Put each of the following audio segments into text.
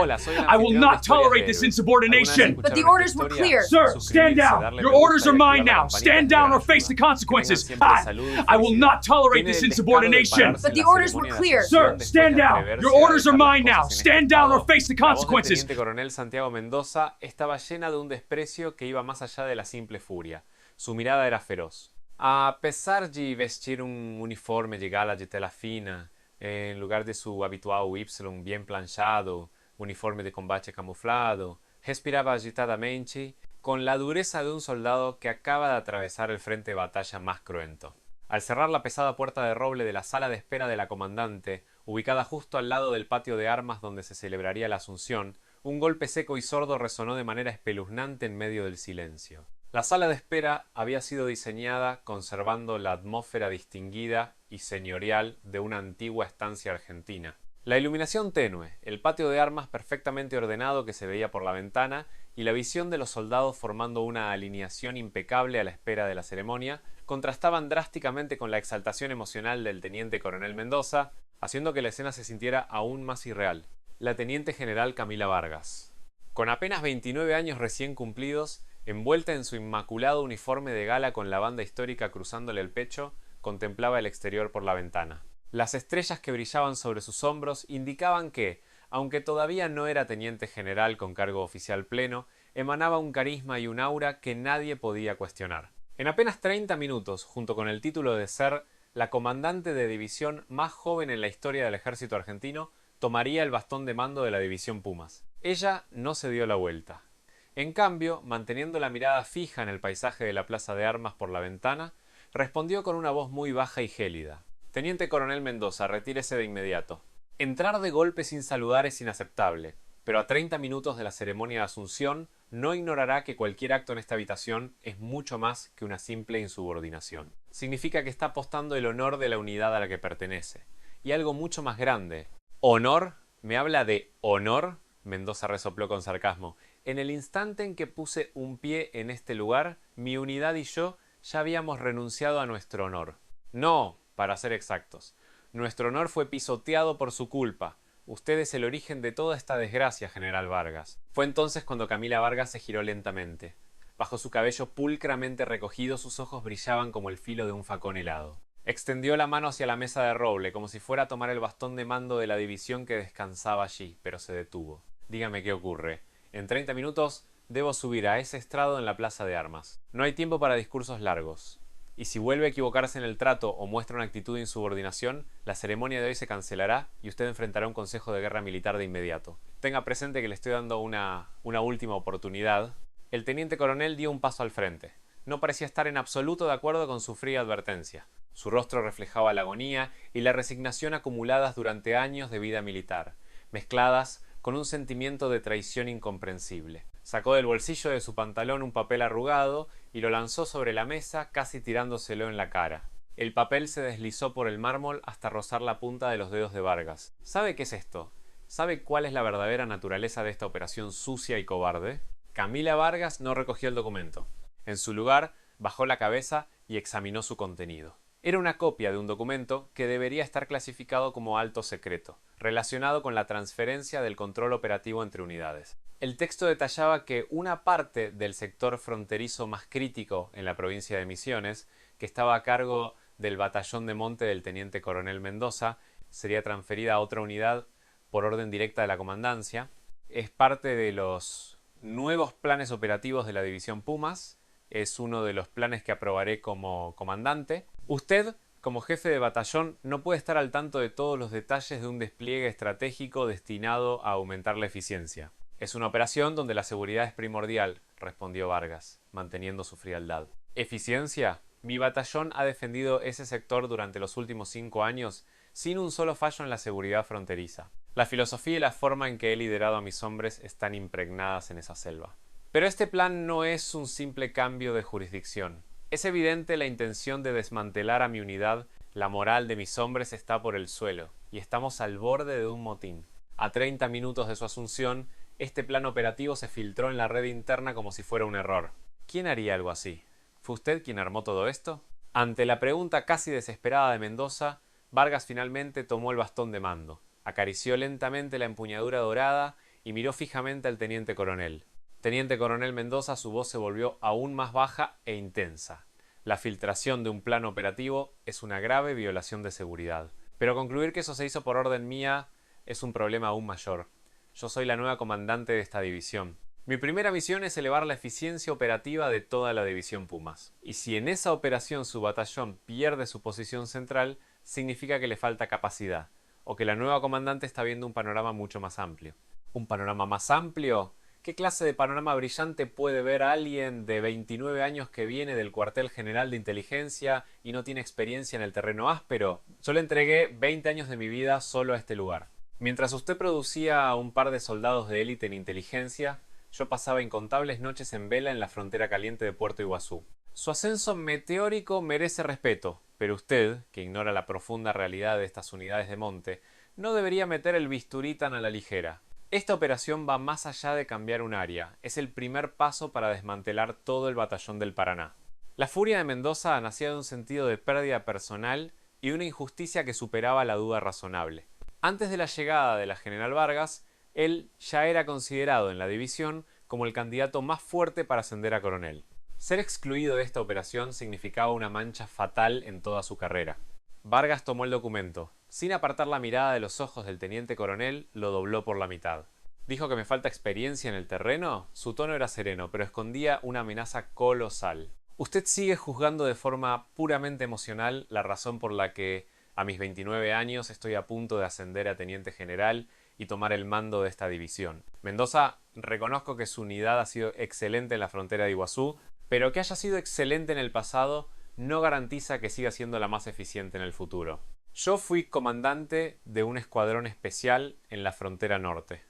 Hola, soy el I will anfitrión de not Historias tolerate de this Héroes. insubordination. ¿Alguna vez But the escucharon orders esta were historia? clear. Sir, stand Suscribirse, down. darle Your me gusta orders y are activar mine la now. campanita Stand es de down gran or face ayuda. the Que tengan consequences. siempre I, salud y I will felicidad. not tolerate Tiene this el descaro de insubordination. pararse But en the la orders ceremonia were de clear. asunción Sir, después stand de down. atreverse Your a orders are dejar las mine now. cosas en este Stand down or estado. face the La voz del consequences. teniente coronel Santiago Mendoza estaba llena de un desprecio que iba más allá de la simple furia. Su mirada era feroz. A pesar de vestir un uniforme de gala de tela fina, en lugar de su habitual Y bien planchado, uniforme de combate camuflado, respiraba agitadamente, con la dureza de un soldado que acaba de atravesar el frente de batalla más cruento. Al cerrar la pesada puerta de roble de la sala de espera de la comandante, ubicada justo al lado del patio de armas donde se celebraría la Asunción, un golpe seco y sordo resonó de manera espeluznante en medio del silencio. La sala de espera había sido diseñada conservando la atmósfera distinguida y señorial de una antigua estancia argentina. La iluminación tenue, el patio de armas perfectamente ordenado que se veía por la ventana y la visión de los soldados formando una alineación impecable a la espera de la ceremonia contrastaban drásticamente con la exaltación emocional del teniente coronel Mendoza, haciendo que la escena se sintiera aún más irreal. La teniente general Camila Vargas, con apenas 29 años recién cumplidos, envuelta en su inmaculado uniforme de gala con la banda histórica cruzándole el pecho, contemplaba el exterior por la ventana. Las estrellas que brillaban sobre sus hombros indicaban que, aunque todavía no era teniente general con cargo oficial pleno, emanaba un carisma y un aura que nadie podía cuestionar. En apenas 30 minutos, junto con el título de ser la comandante de división más joven en la historia del ejército argentino, tomaría el bastón de mando de la división Pumas. Ella no se dio la vuelta. En cambio, manteniendo la mirada fija en el paisaje de la plaza de armas por la ventana, respondió con una voz muy baja y gélida. Teniente coronel Mendoza, retírese de inmediato. Entrar de golpe sin saludar es inaceptable, pero a 30 minutos de la ceremonia de Asunción no ignorará que cualquier acto en esta habitación es mucho más que una simple insubordinación. Significa que está apostando el honor de la unidad a la que pertenece. Y algo mucho más grande. ¿Honor? ¿Me habla de honor? Mendoza resopló con sarcasmo. En el instante en que puse un pie en este lugar, mi unidad y yo ya habíamos renunciado a nuestro honor. No, para ser exactos. Nuestro honor fue pisoteado por su culpa. Usted es el origen de toda esta desgracia, general Vargas. Fue entonces cuando Camila Vargas se giró lentamente. Bajo su cabello pulcramente recogido, sus ojos brillaban como el filo de un facón helado. Extendió la mano hacia la mesa de roble, como si fuera a tomar el bastón de mando de la división que descansaba allí, pero se detuvo. Dígame qué ocurre. En 30 minutos debo subir a ese estrado en la plaza de armas. No hay tiempo para discursos largos. Y si vuelve a equivocarse en el trato o muestra una actitud de insubordinación, la ceremonia de hoy se cancelará y usted enfrentará un consejo de guerra militar de inmediato. Tenga presente que le estoy dando una última oportunidad. El teniente coronel dio un paso al frente. No parecía estar en absoluto de acuerdo con su fría advertencia. Su rostro reflejaba la agonía y la resignación acumuladas durante años de vida militar, mezcladas con un sentimiento de traición incomprensible. Sacó del bolsillo de su pantalón un papel arrugado y lo lanzó sobre la mesa, casi tirándoselo en la cara. El papel se deslizó por el mármol hasta rozar la punta de los dedos de Vargas. ¿Sabe qué es esto? ¿Sabe cuál es la verdadera naturaleza de esta operación sucia y cobarde? Camila Vargas no recogió el documento. En su lugar, bajó la cabeza y examinó su contenido. Era una copia de un documento que debería estar clasificado como alto secreto, relacionado con la transferencia del control operativo entre unidades. El texto detallaba que una parte del sector fronterizo más crítico en la provincia de Misiones, que estaba a cargo del batallón de monte del teniente coronel Mendoza, sería transferida a otra unidad por orden directa de la comandancia. Es parte de los nuevos planes operativos de la división Pumas. Es uno de los planes que aprobaré como comandante. Usted, como jefe de batallón, no puede estar al tanto de todos los detalles de un despliegue estratégico destinado a aumentar la eficiencia. Es una operación donde la seguridad es primordial, respondió Vargas, manteniendo su frialdad. ¿Eficiencia? Mi batallón ha defendido ese sector durante los últimos 5 años sin un solo fallo en la seguridad fronteriza. La filosofía y la forma en que he liderado a mis hombres están impregnadas en esa selva. Pero este plan no es un simple cambio de jurisdicción. Es evidente la intención de desmantelar a mi unidad. La moral de mis hombres está por el suelo, y estamos al borde de un motín. A 30 minutos de su asunción, este plan operativo se filtró en la red interna como si fuera un error. ¿Quién haría algo así? ¿Fue usted quien armó todo esto? Ante la pregunta casi desesperada de Mendoza, Vargas finalmente tomó el bastón de mando, acarició lentamente la empuñadura dorada y miró fijamente al teniente coronel. Teniente coronel Mendoza, su voz se volvió aún más baja e intensa. La filtración de un plan operativo es una grave violación de seguridad. Pero concluir que eso se hizo por orden mía es un problema aún mayor. Yo soy la nueva comandante de esta división. Mi primera misión es elevar la eficiencia operativa de toda la división Pumas. Y si en esa operación su batallón pierde su posición central, significa que le falta capacidad, o que la nueva comandante está viendo un panorama mucho más amplio. ¿Un panorama más amplio? ¿Qué clase de panorama brillante puede ver alguien de 29 años que viene del cuartel general de inteligencia y no tiene experiencia en el terreno áspero? Yo le entregué 20 años de mi vida solo a este lugar. Mientras usted producía un par de soldados de élite en inteligencia, yo pasaba incontables noches en vela en la frontera caliente de Puerto Iguazú. Su ascenso meteórico merece respeto, pero usted, que ignora la profunda realidad de estas unidades de monte, no debería meter el bisturí tan a la ligera. Esta operación va más allá de cambiar un área, es el primer paso para desmantelar todo el batallón del Paraná. La furia de Mendoza nacía de un sentido de pérdida personal y de una injusticia que superaba la duda razonable. Antes de la llegada de la general Vargas, él ya era considerado en la división como el candidato más fuerte para ascender a coronel. Ser excluido de esta operación significaba una mancha fatal en toda su carrera. Vargas tomó el documento. Sin apartar la mirada de los ojos del teniente coronel, lo dobló por la mitad. ¿Dijo que me falta experiencia en el terreno? Su tono era sereno, pero escondía una amenaza colosal. Usted sigue juzgando de forma puramente emocional la razón por la que, a mis 29 años, estoy a punto de ascender a teniente general y tomar el mando de esta división. Mendoza, reconozco que su unidad ha sido excelente en la frontera de Iguazú, pero que haya sido excelente en el pasado no garantiza que siga siendo la más eficiente en el futuro. Yo fui comandante de un escuadrón especial en la frontera norte.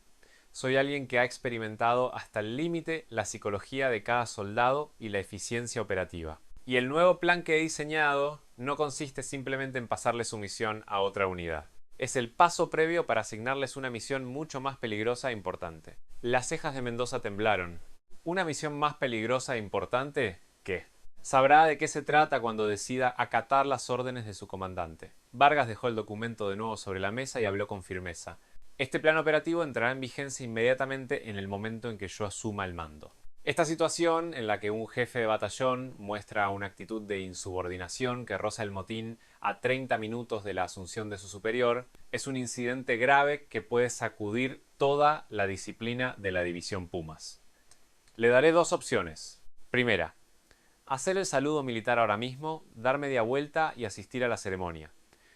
Soy alguien que ha experimentado hasta el límite la psicología de cada soldado y la eficiencia operativa. Y el nuevo plan que he diseñado no consiste simplemente en pasarle su misión a otra unidad. Es el paso previo para asignarles una misión mucho más peligrosa e importante. Las cejas de Mendoza temblaron. ¿Una misión más peligrosa e importante? ¿Qué? Sabrá de qué se trata cuando decida acatar las órdenes de su comandante. Vargas dejó el documento de nuevo sobre la mesa y habló con firmeza. Este plan operativo entrará en vigencia inmediatamente en el momento en que yo asuma el mando. Esta situación, en la que un jefe de batallón muestra una actitud de insubordinación que roza el motín a 30 minutos de la asunción de su superior, es un incidente grave que puede sacudir toda la disciplina de la división Pumas. Le daré dos opciones. Primera, hacer el saludo militar ahora mismo, dar media vuelta y asistir a la ceremonia.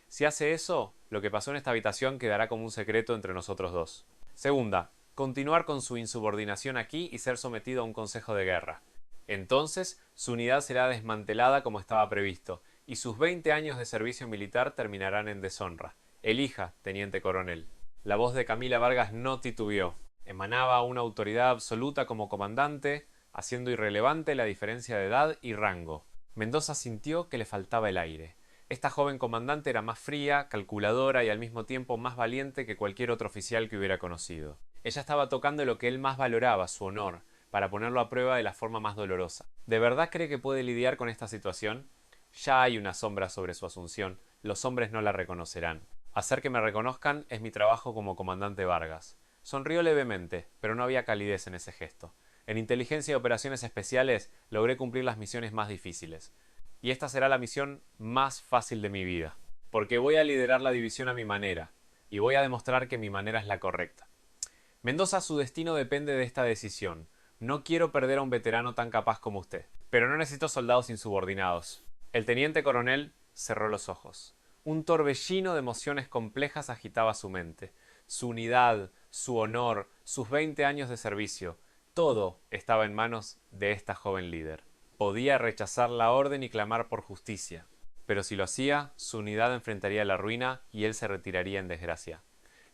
Si hace eso, lo que pasó en esta habitación quedará como un secreto entre nosotros dos. Segunda, continuar con su insubordinación aquí y ser sometido a un consejo de guerra. Entonces, su unidad será desmantelada como estaba previsto, y sus 20 años de servicio militar terminarán en deshonra. Elija, teniente coronel. La voz de Camila Vargas no titubeó. Emanaba una autoridad absoluta como comandante, haciendo irrelevante la diferencia de edad y rango. Mendoza sintió que le faltaba el aire. Esta joven comandante era más fría, calculadora y al mismo tiempo más valiente que cualquier otro oficial que hubiera conocido. Ella estaba tocando lo que él más valoraba, su honor, para ponerlo a prueba de la forma más dolorosa. ¿De verdad cree que puede lidiar con esta situación? Ya hay una sombra sobre su asunción. Los hombres no la reconocerán. Hacer que me reconozcan es mi trabajo como comandante Vargas. Sonrió levemente, pero no había calidez en ese gesto. En inteligencia y operaciones especiales logré cumplir las misiones más difíciles. Y esta será la misión más fácil de mi vida. Porque voy a liderar la división a mi manera. Y voy a demostrar que mi manera es la correcta. Mendoza, su destino depende de esta decisión. No quiero perder a un veterano tan capaz como usted. Pero no necesito soldados insubordinados. El teniente coronel cerró los ojos. Un torbellino de emociones complejas agitaba su mente. Su unidad, su honor, sus 20 años de servicio. Todo estaba en manos de esta joven líder. Podía rechazar la orden y clamar por justicia, pero si lo hacía, su unidad enfrentaría la ruina y él se retiraría en desgracia.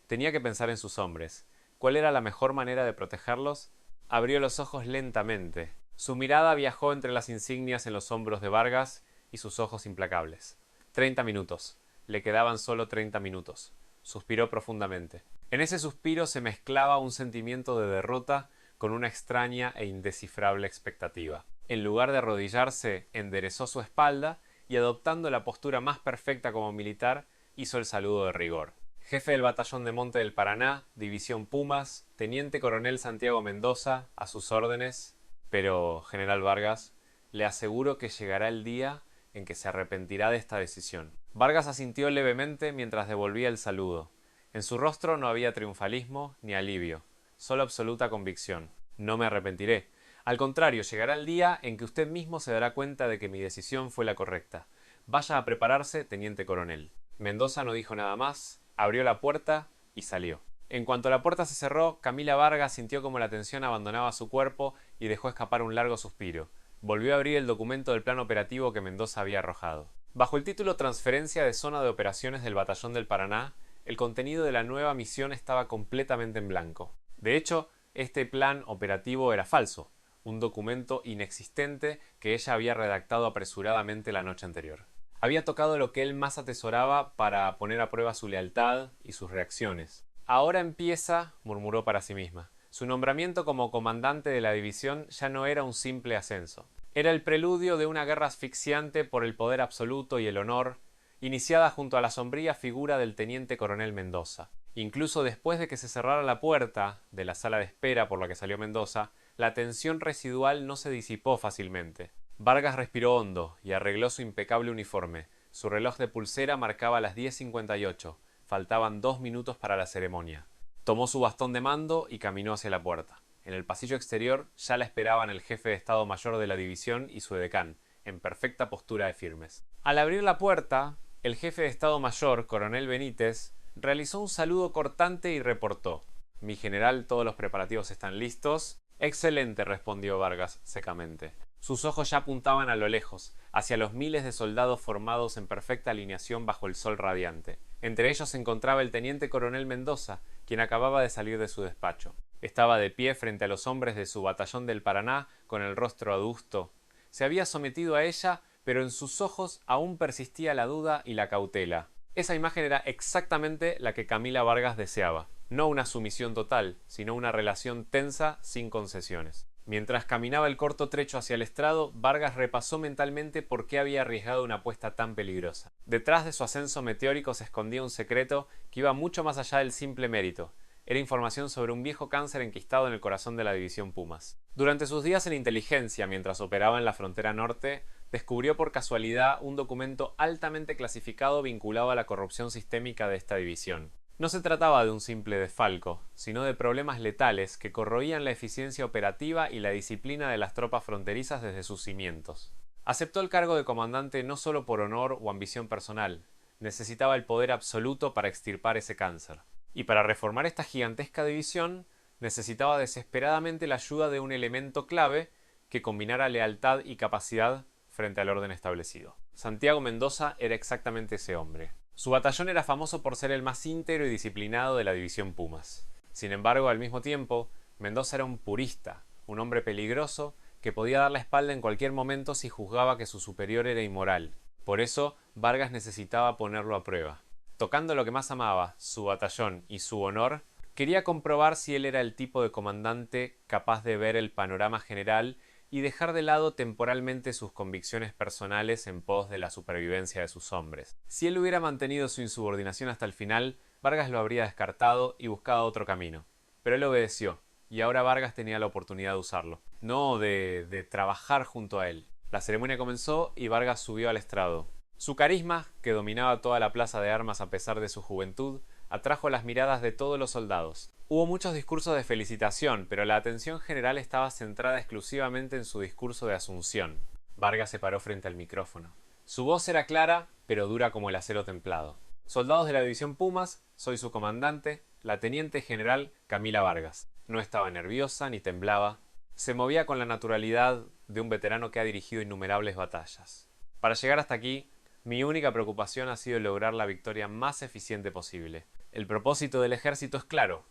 Tenía que pensar en sus hombres. ¿Cuál era la mejor manera de protegerlos? Abrió los ojos lentamente. Su mirada viajó entre las insignias en los hombros de Vargas y sus ojos implacables. 30 minutos. Le quedaban solo 30 minutos. Suspiró profundamente. En ese suspiro se mezclaba un sentimiento de derrota con una extraña e indescifrable expectativa. En lugar de arrodillarse, enderezó su espalda y, adoptando la postura más perfecta como militar, hizo el saludo de rigor. Jefe del batallón de Monte del Paraná, División Pumas, Teniente Coronel Santiago Mendoza, a sus órdenes. Pero, General Vargas, le aseguro que llegará el día en que se arrepentirá de esta decisión. Vargas asintió levemente mientras devolvía el saludo. En su rostro no había triunfalismo ni alivio, solo absoluta convicción. No me arrepentiré. Al contrario, llegará el día en que usted mismo se dará cuenta de que mi decisión fue la correcta. Vaya a prepararse, teniente coronel. Mendoza no dijo nada más, abrió la puerta y salió. En cuanto la puerta se cerró, Camila Vargas sintió como la tensión abandonaba su cuerpo y dejó escapar un largo suspiro. Volvió a abrir el documento del plan operativo que Mendoza había arrojado. Bajo el título Transferencia de Zona de Operaciones del Batallón del Paraná, el contenido de la nueva misión estaba completamente en blanco. De hecho, este plan operativo era falso, un documento inexistente que ella había redactado apresuradamente la noche anterior. Había tocado lo que él más atesoraba para poner a prueba su lealtad y sus reacciones. Ahora empieza, murmuró para sí misma. Su nombramiento como comandante de la división ya no era un simple ascenso. Era el preludio de una guerra asfixiante por el poder absoluto y el honor, iniciada junto a la sombría figura del teniente coronel Mendoza. Incluso después de que se cerrara la puerta de la sala de espera por la que salió Mendoza, la tensión residual no se disipó fácilmente. Vargas respiró hondo y arregló su impecable uniforme. Su reloj de pulsera marcaba las 10:58. Faltaban 2 minutos para la ceremonia. Tomó su bastón de mando y caminó hacia la puerta. En el pasillo exterior ya la esperaban el jefe de Estado Mayor de la división y su edecán, en perfecta postura de firmes. Al abrir la puerta, el jefe de Estado Mayor, coronel Benítez, realizó un saludo cortante y reportó: «Mi general, todos los preparativos están listos». «Excelente», respondió Vargas secamente. Sus ojos ya apuntaban a lo lejos, hacia los miles de soldados formados en perfecta alineación bajo el sol radiante. Entre ellos se encontraba el teniente coronel Mendoza, quien acababa de salir de su despacho. Estaba de pie frente a los hombres de su batallón del Paraná, con el rostro adusto. Se había sometido a ella, pero en sus ojos aún persistía la duda y la cautela. Esa imagen era exactamente la que Camila Vargas deseaba. No una sumisión total, sino una relación tensa sin concesiones. Mientras caminaba el corto trecho hacia el estrado, Vargas repasó mentalmente por qué había arriesgado una apuesta tan peligrosa. Detrás de su ascenso meteórico se escondía un secreto que iba mucho más allá del simple mérito. Era información sobre un viejo cáncer enquistado en el corazón de la división Pumas. Durante sus días en inteligencia, mientras operaba en la frontera norte, descubrió por casualidad un documento altamente clasificado vinculado a la corrupción sistémica de esta división. No se trataba de un simple desfalco, sino de problemas letales que corroían la eficiencia operativa y la disciplina de las tropas fronterizas desde sus cimientos. Aceptó el cargo de comandante no solo por honor o ambición personal, necesitaba el poder absoluto para extirpar ese cáncer. Y para reformar esta gigantesca división, necesitaba desesperadamente la ayuda de un elemento clave que combinara lealtad y capacidad frente al orden establecido. Santiago Mendoza era exactamente ese hombre. Su batallón era famoso por ser el más íntegro y disciplinado de la división Pumas. Sin embargo, al mismo tiempo, Mendoza era un purista, un hombre peligroso que podía dar la espalda en cualquier momento si juzgaba que su superior era inmoral. Por eso, Vargas necesitaba ponerlo a prueba. Tocando lo que más amaba, su batallón y su honor, quería comprobar si él era el tipo de comandante capaz de ver el panorama general y dejar de lado temporalmente sus convicciones personales en pos de la supervivencia de sus hombres. Si él hubiera mantenido su insubordinación hasta el final, Vargas lo habría descartado y buscado otro camino. Pero él obedeció, y ahora Vargas tenía la oportunidad de usarlo, no de trabajar junto a él. La ceremonia comenzó y Vargas subió al estrado. Su carisma, que dominaba toda la plaza de armas a pesar de su juventud, atrajo las miradas de todos los soldados. Hubo muchos discursos de felicitación, pero la atención general estaba centrada exclusivamente en su discurso de asunción. Vargas se paró frente al micrófono. Su voz era clara, pero dura como el acero templado. Soldados de la división Pumas, soy su comandante, la teniente general Camila Vargas. No estaba nerviosa ni temblaba. Se movía con la naturalidad de un veterano que ha dirigido innumerables batallas. Para llegar hasta aquí, mi única preocupación ha sido lograr la victoria más eficiente posible. El propósito del ejército es claro: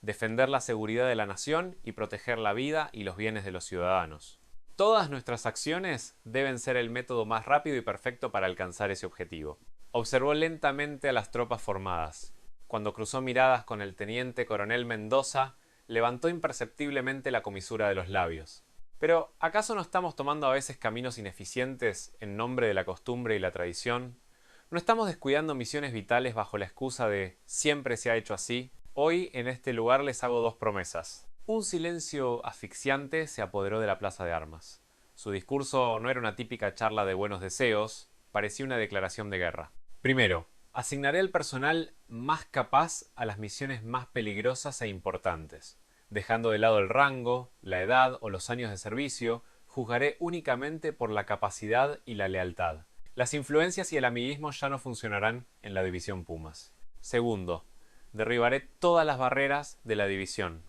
defender la seguridad de la nación y proteger la vida y los bienes de los ciudadanos. Todas nuestras acciones deben ser el método más rápido y perfecto para alcanzar ese objetivo. Observó lentamente a las tropas formadas. Cuando cruzó miradas con el teniente coronel Mendoza, levantó imperceptiblemente la comisura de los labios. Pero, ¿acaso no estamos tomando a veces caminos ineficientes en nombre de la costumbre y la tradición? No estamos descuidando misiones vitales bajo la excusa de siempre se ha hecho así. Hoy en este lugar les hago dos promesas. Un silencio asfixiante se apoderó de la plaza de armas. Su discurso no era una típica charla de buenos deseos, parecía una declaración de guerra. Primero, asignaré el personal más capaz a las misiones más peligrosas e importantes. Dejando de lado el rango, la edad o los años de servicio, juzgaré únicamente por la capacidad y la lealtad. Las influencias y el amiguismo ya no funcionarán en la división Pumas. Segundo, derribaré todas las barreras de la división.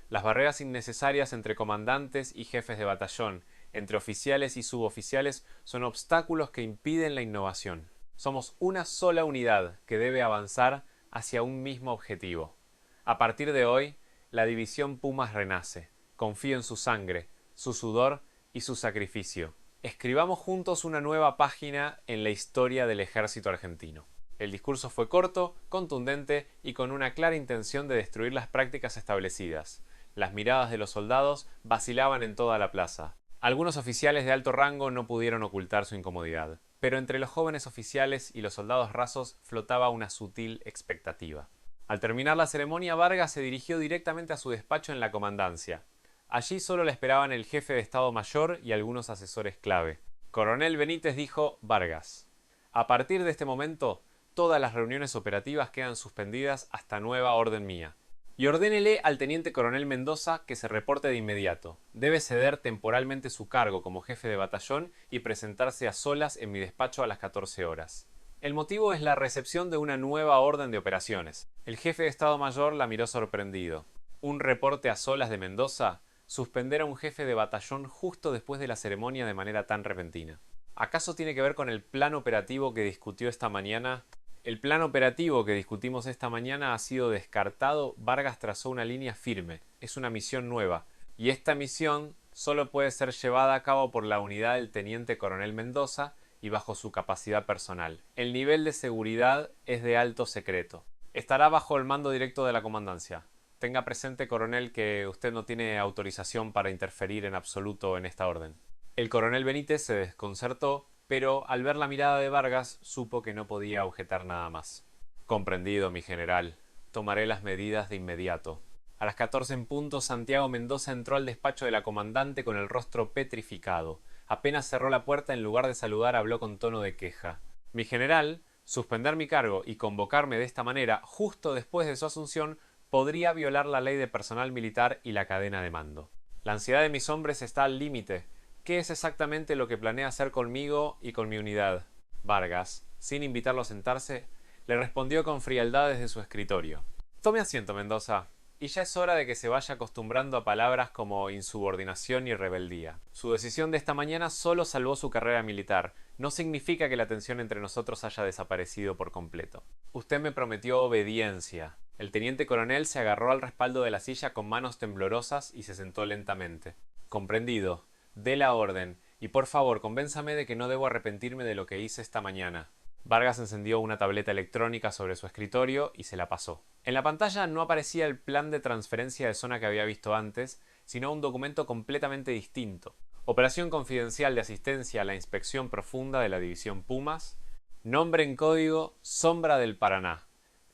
Las barreras innecesarias entre comandantes y jefes de batallón, entre oficiales y suboficiales, son obstáculos que impiden la innovación. Somos una sola unidad que debe avanzar hacia un mismo objetivo. A partir de hoy, la división Pumas renace. Confío en su sangre, su sudor y su sacrificio. Escribamos juntos una nueva página en la historia del ejército argentino. El discurso fue corto, contundente y con una clara intención de destruir las prácticas establecidas. Las miradas de los soldados vacilaban en toda la plaza. Algunos oficiales de alto rango no pudieron ocultar su incomodidad, pero entre los jóvenes oficiales y los soldados rasos flotaba una sutil expectativa. Al terminar la ceremonia, Vargas se dirigió directamente a su despacho en la comandancia. Allí solo le esperaban el jefe de Estado Mayor y algunos asesores clave. Coronel Benítez dijo: Vargas, a partir de este momento, todas las reuniones operativas quedan suspendidas hasta nueva orden mía. Y ordénele al teniente coronel Mendoza que se reporte de inmediato. Debe ceder temporalmente su cargo como jefe de batallón y presentarse a solas en mi despacho a las 14 horas. El motivo es la recepción de una nueva orden de operaciones. El jefe de Estado Mayor la miró sorprendido. ¿Un reporte a solas de Mendoza? Suspender a un jefe de batallón justo después de la ceremonia de manera tan repentina. ¿Acaso tiene que ver con el plan operativo que discutió esta mañana? El plan operativo que discutimos esta mañana ha sido descartado. Vargas trazó una línea firme. Es una misión nueva. Y esta misión solo puede ser llevada a cabo por la unidad del teniente coronel Mendoza y bajo su capacidad personal. El nivel de seguridad es de alto secreto. Estará bajo el mando directo de la comandancia. Tenga presente, coronel, que usted no tiene autorización para interferir en absoluto en esta orden. El coronel Benítez se desconcertó, pero al ver la mirada de Vargas supo que no podía objetar nada más. Comprendido, mi general. Tomaré las medidas de inmediato. A las 14 en punto, Santiago Mendoza entró al despacho de la comandante con el rostro petrificado. Apenas cerró la puerta, en lugar de saludar, habló con tono de queja. Mi general, suspender mi cargo y convocarme de esta manera, justo después de su asunción, podría violar la ley de personal militar y la cadena de mando. La ansiedad de mis hombres está al límite. ¿Qué es exactamente lo que planea hacer conmigo y con mi unidad? Vargas, sin invitarlo a sentarse, le respondió con frialdad desde su escritorio. Tome asiento, Mendoza. Y ya es hora de que se vaya acostumbrando a palabras como insubordinación y rebeldía. Su decisión de esta mañana solo salvó su carrera militar. No significa que la tensión entre nosotros haya desaparecido por completo. Usted me prometió obediencia. El teniente coronel se agarró al respaldo de la silla con manos temblorosas y se sentó lentamente. Comprendido. Dé la orden. Y por favor, convénzame de que no debo arrepentirme de lo que hice esta mañana. Vargas encendió una tableta electrónica sobre su escritorio y se la pasó. En la pantalla no aparecía el plan de transferencia de zona que había visto antes, sino un documento completamente distinto. Operación confidencial de asistencia a la inspección profunda de la división Pumas. Nombre en código Sombra del Paraná.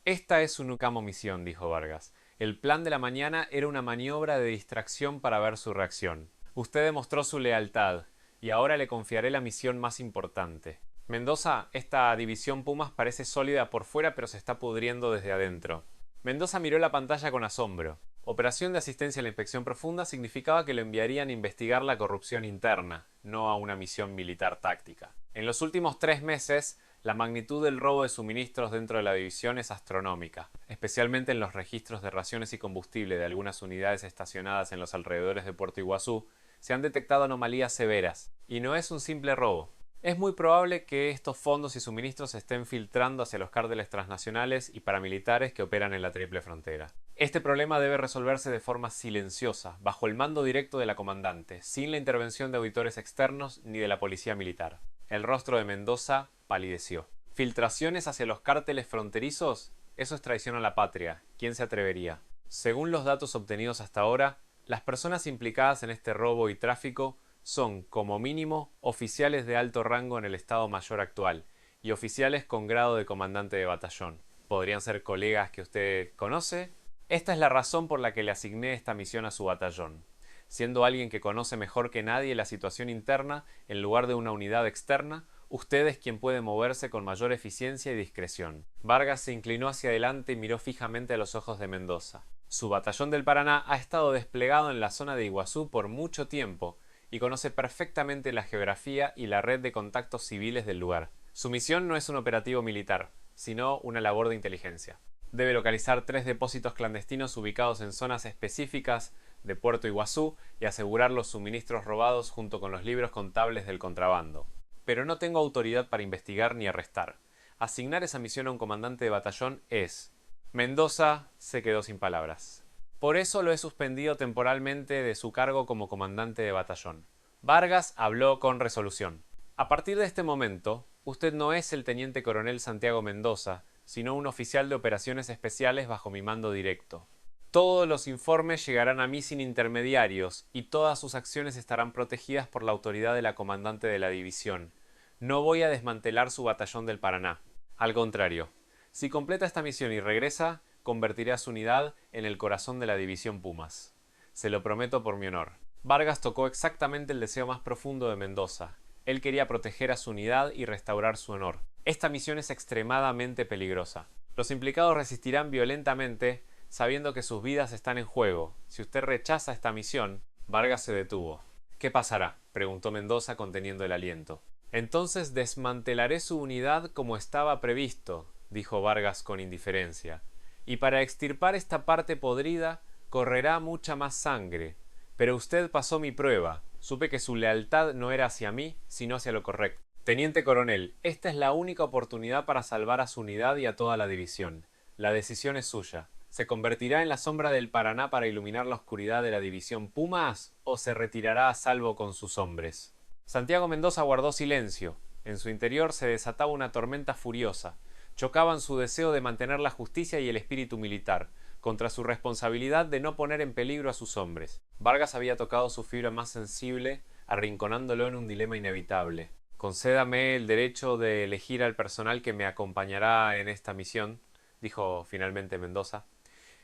Esta es su Nucamo misión, dijo Vargas. El plan de la mañana era una maniobra de distracción para ver su reacción. Usted demostró su lealtad, y ahora le confiaré la misión más importante. Mendoza, esta división Pumas parece sólida por fuera, pero se está pudriendo desde adentro. Mendoza miró la pantalla con asombro. Operación de asistencia a la inspección profunda significaba que lo enviarían a investigar la corrupción interna, no a una misión militar táctica. En los últimos 3 meses, la magnitud del robo de suministros dentro de la división es astronómica, especialmente en los registros de raciones y combustible de algunas unidades estacionadas en los alrededores de Puerto Iguazú. Se han detectado anomalías severas, y no es un simple robo. Es muy probable que estos fondos y suministros se estén filtrando hacia los cárteles transnacionales y paramilitares que operan en la Triple Frontera. Este problema debe resolverse de forma silenciosa, bajo el mando directo de la comandante, sin la intervención de auditores externos ni de la policía militar. El rostro de Mendoza palideció. ¿Filtraciones hacia los cárteles fronterizos? Eso es traición a la patria. ¿Quién se atrevería? Según los datos obtenidos hasta ahora, las personas implicadas en este robo y tráfico son, como mínimo, oficiales de alto rango en el Estado Mayor actual, y oficiales con grado de comandante de batallón. ¿Podrían ser colegas que usted conoce? Esta es la razón por la que le asigné esta misión a su batallón. Siendo alguien que conoce mejor que nadie la situación interna en lugar de una unidad externa, usted es quien puede moverse con mayor eficiencia y discreción. Vargas se inclinó hacia adelante y miró fijamente a los ojos de Mendoza. Su batallón del Paraná ha estado desplegado en la zona de Iguazú por mucho tiempo y conoce perfectamente la geografía y la red de contactos civiles del lugar. Su misión no es un operativo militar, sino una labor de inteligencia. Debe localizar 3 depósitos clandestinos ubicados en zonas específicas de Puerto Iguazú y asegurar los suministros robados junto con los libros contables del contrabando. Pero no tengo autoridad para investigar ni arrestar. Asignar esa misión a un comandante de batallón es... Mendoza se quedó sin palabras. Por eso lo he suspendido temporalmente de su cargo como comandante de batallón. Vargas habló con resolución. A partir de este momento, usted no es el teniente coronel Santiago Mendoza, sino un oficial de operaciones especiales bajo mi mando directo. Todos los informes llegarán a mí sin intermediarios y todas sus acciones estarán protegidas por la autoridad de la comandante de la división. No voy a desmantelar su batallón del Paraná. Al contrario, si completa esta misión y regresa, convertiré a su unidad en el corazón de la división Pumas. Se lo prometo por mi honor. Vargas tocó exactamente el deseo más profundo de Mendoza. Él quería proteger a su unidad y restaurar su honor. Esta misión es extremadamente peligrosa. Los implicados resistirán violentamente, sabiendo que sus vidas están en juego. Si usted rechaza esta misión... Vargas se detuvo. ¿Qué pasará?, preguntó Mendoza conteniendo el aliento. Entonces desmantelaré su unidad como estaba previsto, dijo Vargas con indiferencia. Y para extirpar esta parte podrida, correrá mucha más sangre. Pero usted pasó mi prueba. Supe que su lealtad no era hacia mí, sino hacia lo correcto. Teniente coronel, esta es la única oportunidad para salvar a su unidad y a toda la división. La decisión es suya. ¿Se convertirá en la sombra del Paraná para iluminar la oscuridad de la división Pumas o se retirará a salvo con sus hombres? Santiago Mendoza guardó silencio. En su interior se desataba una tormenta furiosa. Chocaban su deseo de mantener la justicia y el espíritu militar, contra su responsabilidad de no poner en peligro a sus hombres. Vargas había tocado su fibra más sensible, arrinconándolo en un dilema inevitable. Concédame el derecho de elegir al personal que me acompañará en esta misión, dijo finalmente Mendoza.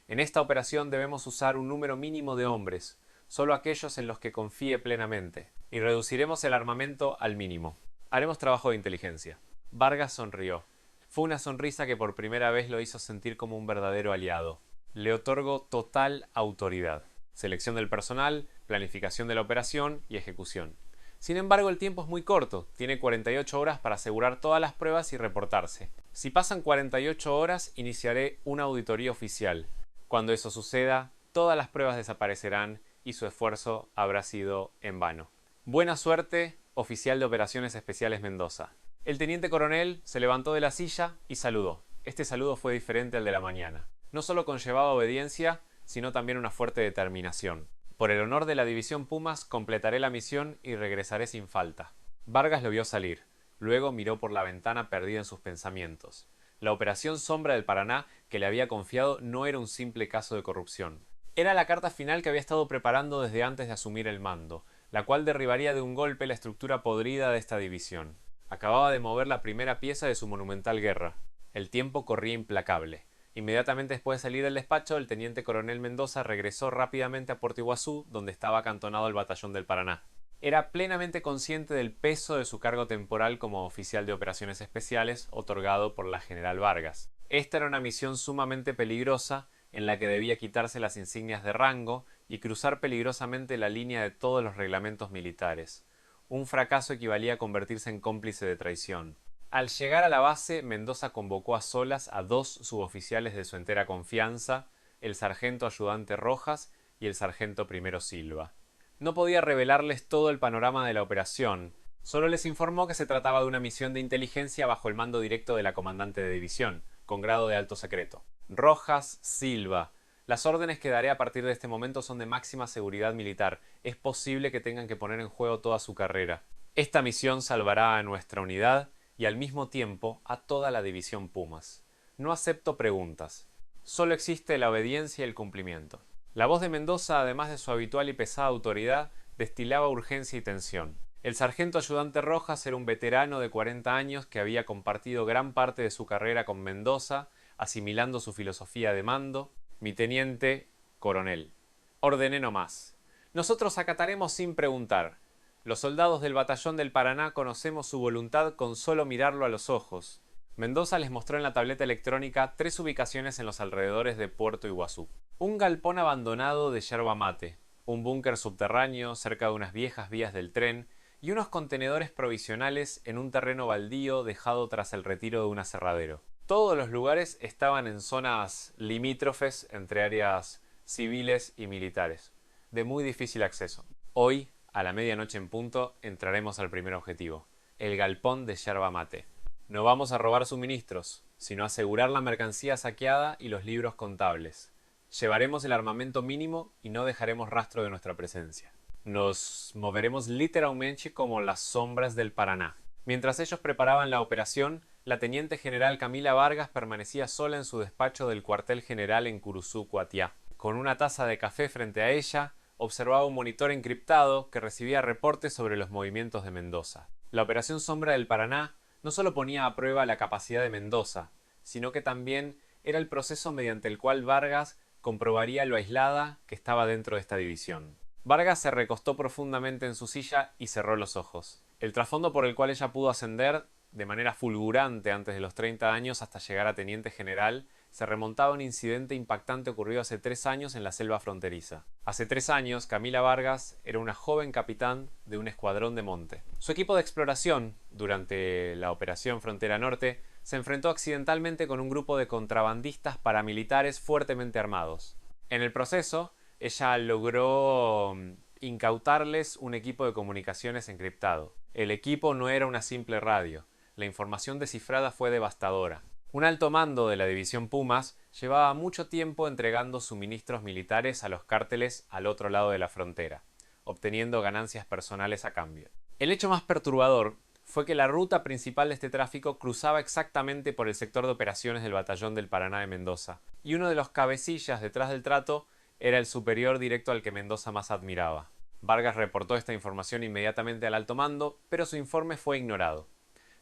En esta operación debemos usar un número mínimo de hombres, solo aquellos en los que confíe plenamente, y reduciremos el armamento al mínimo. Haremos trabajo de inteligencia. Vargas sonrió. Fue una sonrisa que por primera vez lo hizo sentir como un verdadero aliado. Le otorgó total autoridad. Selección del personal, planificación de la operación y ejecución. Sin embargo, el tiempo es muy corto. Tiene 48 horas para asegurar todas las pruebas y reportarse. Si pasan 48 horas, iniciaré una auditoría oficial. Cuando eso suceda, todas las pruebas desaparecerán y su esfuerzo habrá sido en vano. Buena suerte, oficial de Operaciones Especiales Mendoza. El teniente coronel se levantó de la silla y saludó. Este saludo fue diferente al de la mañana. No solo conllevaba obediencia, sino también una fuerte determinación. Por el honor de la división Pumas, completaré la misión y regresaré sin falta. Vargas lo vio salir. Luego miró por la ventana perdido en sus pensamientos. La operación Sombra del Paraná que le había confiado no era un simple caso de corrupción. Era la carta final que había estado preparando desde antes de asumir el mando, la cual derribaría de un golpe la estructura podrida de esta división. Acababa de mover la primera pieza de su monumental guerra. El tiempo corría implacable. Inmediatamente después de salir del despacho, el teniente coronel Mendoza regresó rápidamente a Puerto Iguazú, donde estaba acantonado el batallón del Paraná. Era plenamente consciente del peso de su cargo temporal como oficial de operaciones especiales otorgado por la general Vargas. Esta era una misión sumamente peligrosa en la que debía quitarse las insignias de rango y cruzar peligrosamente la línea de todos los reglamentos militares. Un fracaso equivalía a convertirse en cómplice de traición. Al llegar a la base, Mendoza convocó a solas a 2 suboficiales de su entera confianza, el sargento ayudante Rojas y el sargento primero Silva. No podía revelarles todo el panorama de la operación, solo les informó que se trataba de una misión de inteligencia bajo el mando directo de la comandante de división, con grado de alto secreto. Rojas, Silva. Las órdenes que daré a partir de este momento son de máxima seguridad militar. Es posible que tengan que poner en juego toda su carrera. Esta misión salvará a nuestra unidad y al mismo tiempo a toda la división Pumas. No acepto preguntas. Solo existe la obediencia y el cumplimiento. La voz de Mendoza, además de su habitual y pesada autoridad, destilaba urgencia y tensión. El sargento ayudante Rojas era un veterano de 40 años que había compartido gran parte de su carrera con Mendoza, asimilando su filosofía de mando. Mi teniente, coronel. Ordené nomás. Nosotros acataremos sin preguntar. Los soldados del batallón del Paraná conocemos su voluntad con solo mirarlo a los ojos. Mendoza les mostró en la tableta electrónica 3 ubicaciones en los alrededores de Puerto Iguazú. Un galpón abandonado de yerba mate, un búnker subterráneo cerca de unas viejas vías del tren y unos contenedores provisionales en un terreno baldío dejado tras el retiro de un aserradero. Todos los lugares estaban en zonas limítrofes entre áreas civiles y militares, de muy difícil acceso. Hoy, a la medianoche en punto, entraremos al primer objetivo, el galpón de yerba mate. No vamos a robar suministros, sino asegurar la mercancía saqueada y los libros contables. Llevaremos el armamento mínimo y no dejaremos rastro de nuestra presencia. Nos moveremos literalmente como las sombras del Paraná. Mientras ellos preparaban la operación, la teniente general Camila Vargas permanecía sola en su despacho del cuartel general en Curuzú, Cuatiá. Con una taza de café frente a ella, observaba un monitor encriptado que recibía reportes sobre los movimientos de Mendoza. La operación Sombra del Paraná no solo ponía a prueba la capacidad de Mendoza, sino que también era el proceso mediante el cual Vargas comprobaría lo aislada que estaba dentro de esta división. Vargas se recostó profundamente en su silla y cerró los ojos. El trasfondo por el cual ella pudo ascender de manera fulgurante antes de los 30 años hasta llegar a teniente general se remontaba a un incidente impactante ocurrido hace 3 años en la selva fronteriza. Hace 3 años, Camila Vargas era una joven capitán de un escuadrón de monte. Su equipo de exploración, durante la Operación Frontera Norte, se enfrentó accidentalmente con un grupo de contrabandistas paramilitares fuertemente armados. En el proceso, ella logró incautarles un equipo de comunicaciones encriptado. El equipo no era una simple radio. La información descifrada fue devastadora. Un alto mando de la división Pumas llevaba mucho tiempo entregando suministros militares a los cárteles al otro lado de la frontera, obteniendo ganancias personales a cambio. El hecho más perturbador fue que la ruta principal de este tráfico cruzaba exactamente por el sector de operaciones del batallón del Paraná de Mendoza, y uno de los cabecillas detrás del trato era el superior directo al que Mendoza más admiraba. Vargas reportó esta información inmediatamente al alto mando, pero su informe fue ignorado.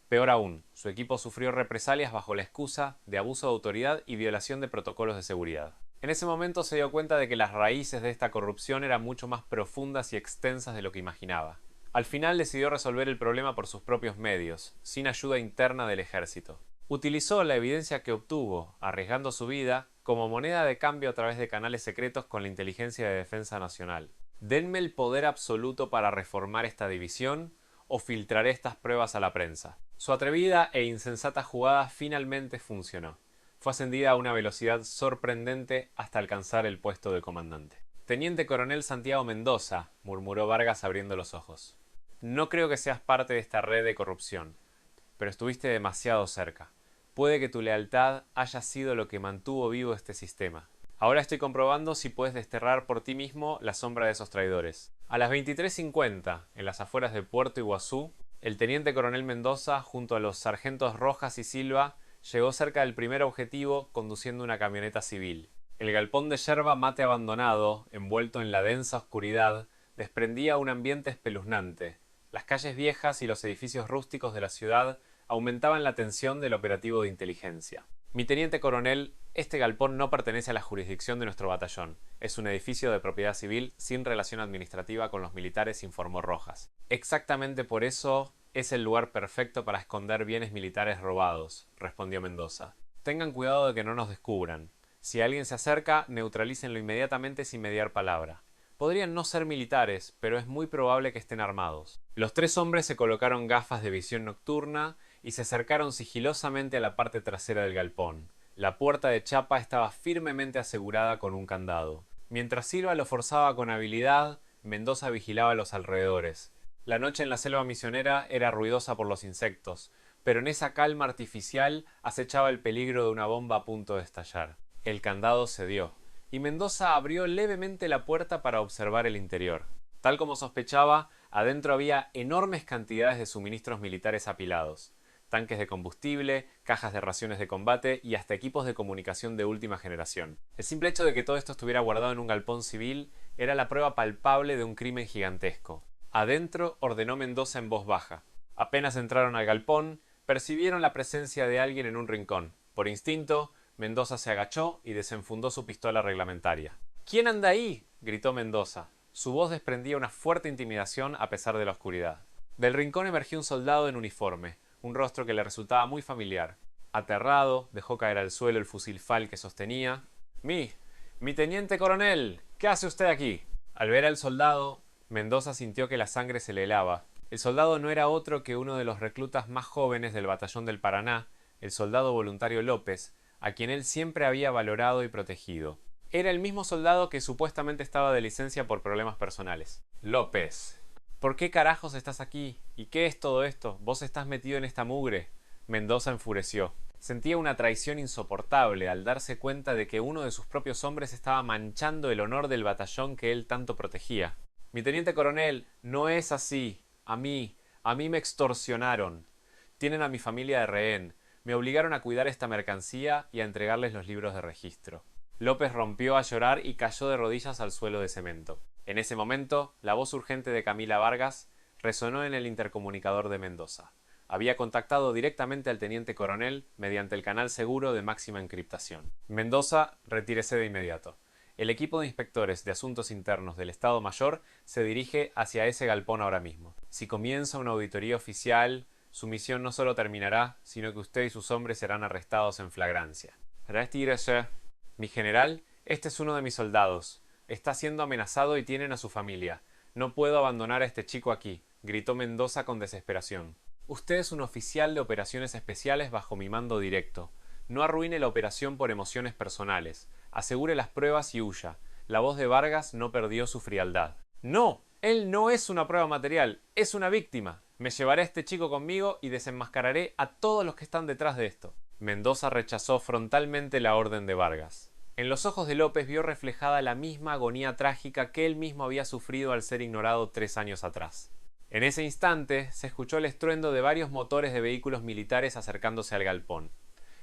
Peor aún, su equipo sufrió represalias bajo la excusa de abuso de autoridad y violación de protocolos de seguridad. En ese momento se dio cuenta de que las raíces de esta corrupción eran mucho más profundas y extensas de lo que imaginaba. Al final decidió resolver el problema por sus propios medios, sin ayuda interna del ejército. Utilizó la evidencia que obtuvo, arriesgando su vida, como moneda de cambio a través de canales secretos con la Inteligencia de Defensa Nacional. Denme el poder absoluto para reformar esta división o filtraré estas pruebas a la prensa. Su atrevida e insensata jugada finalmente funcionó. Fue ascendida a una velocidad sorprendente hasta alcanzar el puesto de comandante. Teniente coronel Santiago Mendoza, murmuró Vargas abriendo los ojos. No creo que seas parte de esta red de corrupción, pero estuviste demasiado cerca. Puede que tu lealtad haya sido lo que mantuvo vivo este sistema. Ahora estoy comprobando si puedes desterrar por ti mismo la sombra de esos traidores. A las 23:50, en las afueras de Puerto Iguazú, el teniente coronel Mendoza, junto a los sargentos Rojas y Silva, llegó cerca del primer objetivo conduciendo una camioneta civil. El galpón de yerba mate abandonado, envuelto en la densa oscuridad, desprendía un ambiente espeluznante. Las calles viejas y los edificios rústicos de la ciudad aumentaban la tensión del operativo de inteligencia. Mi teniente coronel, este galpón no pertenece a la jurisdicción de nuestro batallón. Es un edificio de propiedad civil sin relación administrativa con los militares, informó Rojas. Exactamente por eso es el lugar perfecto para esconder bienes militares robados, respondió Mendoza. Tengan cuidado de que no nos descubran. Si alguien se acerca, neutralícenlo inmediatamente sin mediar palabra. Podrían no ser militares, pero es muy probable que estén armados. Los 3 hombres se colocaron gafas de visión nocturna y se acercaron sigilosamente a la parte trasera del galpón. La puerta de chapa estaba firmemente asegurada con un candado. Mientras Silva lo forzaba con habilidad, Mendoza vigilaba los alrededores. La noche en la selva misionera era ruidosa por los insectos, pero en esa calma artificial acechaba el peligro de una bomba a punto de estallar. El candado cedió, y Mendoza abrió levemente la puerta para observar el interior. Tal como sospechaba, adentro había enormes cantidades de suministros militares apilados. Tanques de combustible, cajas de raciones de combate y hasta equipos de comunicación de última generación. El simple hecho de que todo esto estuviera guardado en un galpón civil era la prueba palpable de un crimen gigantesco. Adentro ordenó Mendoza en voz baja. Apenas entraron al galpón, percibieron la presencia de alguien en un rincón. Por instinto, Mendoza se agachó y desenfundó su pistola reglamentaria. ¿Quién anda ahí?, gritó Mendoza. Su voz desprendía una fuerte intimidación a pesar de la oscuridad. Del rincón emergió un soldado en uniforme, un rostro que le resultaba muy familiar. Aterrado, dejó caer al suelo el fusil FAL que sostenía. Mi teniente coronel, ¿qué hace usted aquí? Al ver al soldado, Mendoza sintió que la sangre se le helaba. El soldado no era otro que uno de los reclutas más jóvenes del batallón del Paraná, el soldado voluntario López, a quien él siempre había valorado y protegido. Era el mismo soldado que supuestamente estaba de licencia por problemas personales. López, ¿por qué carajos estás aquí? ¿Y qué es todo esto? ¿Vos estás metido en esta mugre? Mendoza enfureció. Sentía una traición insoportable al darse cuenta de que uno de sus propios hombres estaba manchando el honor del batallón que él tanto protegía. Mi teniente coronel, no es así. A mí me extorsionaron. Tienen a mi familia de rehén. Me obligaron a cuidar esta mercancía y a entregarles los libros de registro. López rompió a llorar y cayó de rodillas al suelo de cemento. En ese momento, la voz urgente de Camila Vargas resonó en el intercomunicador de Mendoza. Había contactado directamente al teniente coronel mediante el canal seguro de máxima encriptación. Mendoza, retírese de inmediato. El equipo de inspectores de asuntos internos del Estado Mayor se dirige hacia ese galpón ahora mismo. Si comienza una auditoría oficial, su misión no solo terminará, sino que usted y sus hombres serán arrestados en flagrancia. Retírese. Mi general, este es uno de mis soldados. Está siendo amenazado y tienen a su familia. No puedo abandonar a este chico aquí, gritó Mendoza con desesperación. Usted es un oficial de operaciones especiales bajo mi mando directo. No arruine la operación por emociones personales. Asegure las pruebas y huya. La voz de Vargas no perdió su frialdad. ¡No! Él no es una prueba material, es una víctima. Me llevaré a este chico conmigo y desenmascararé a todos los que están detrás de esto. Mendoza rechazó frontalmente la orden de Vargas. En los ojos de López vio reflejada la misma agonía trágica que él mismo había sufrido al ser ignorado 3 años atrás. En ese instante se escuchó el estruendo de varios motores de vehículos militares acercándose al galpón.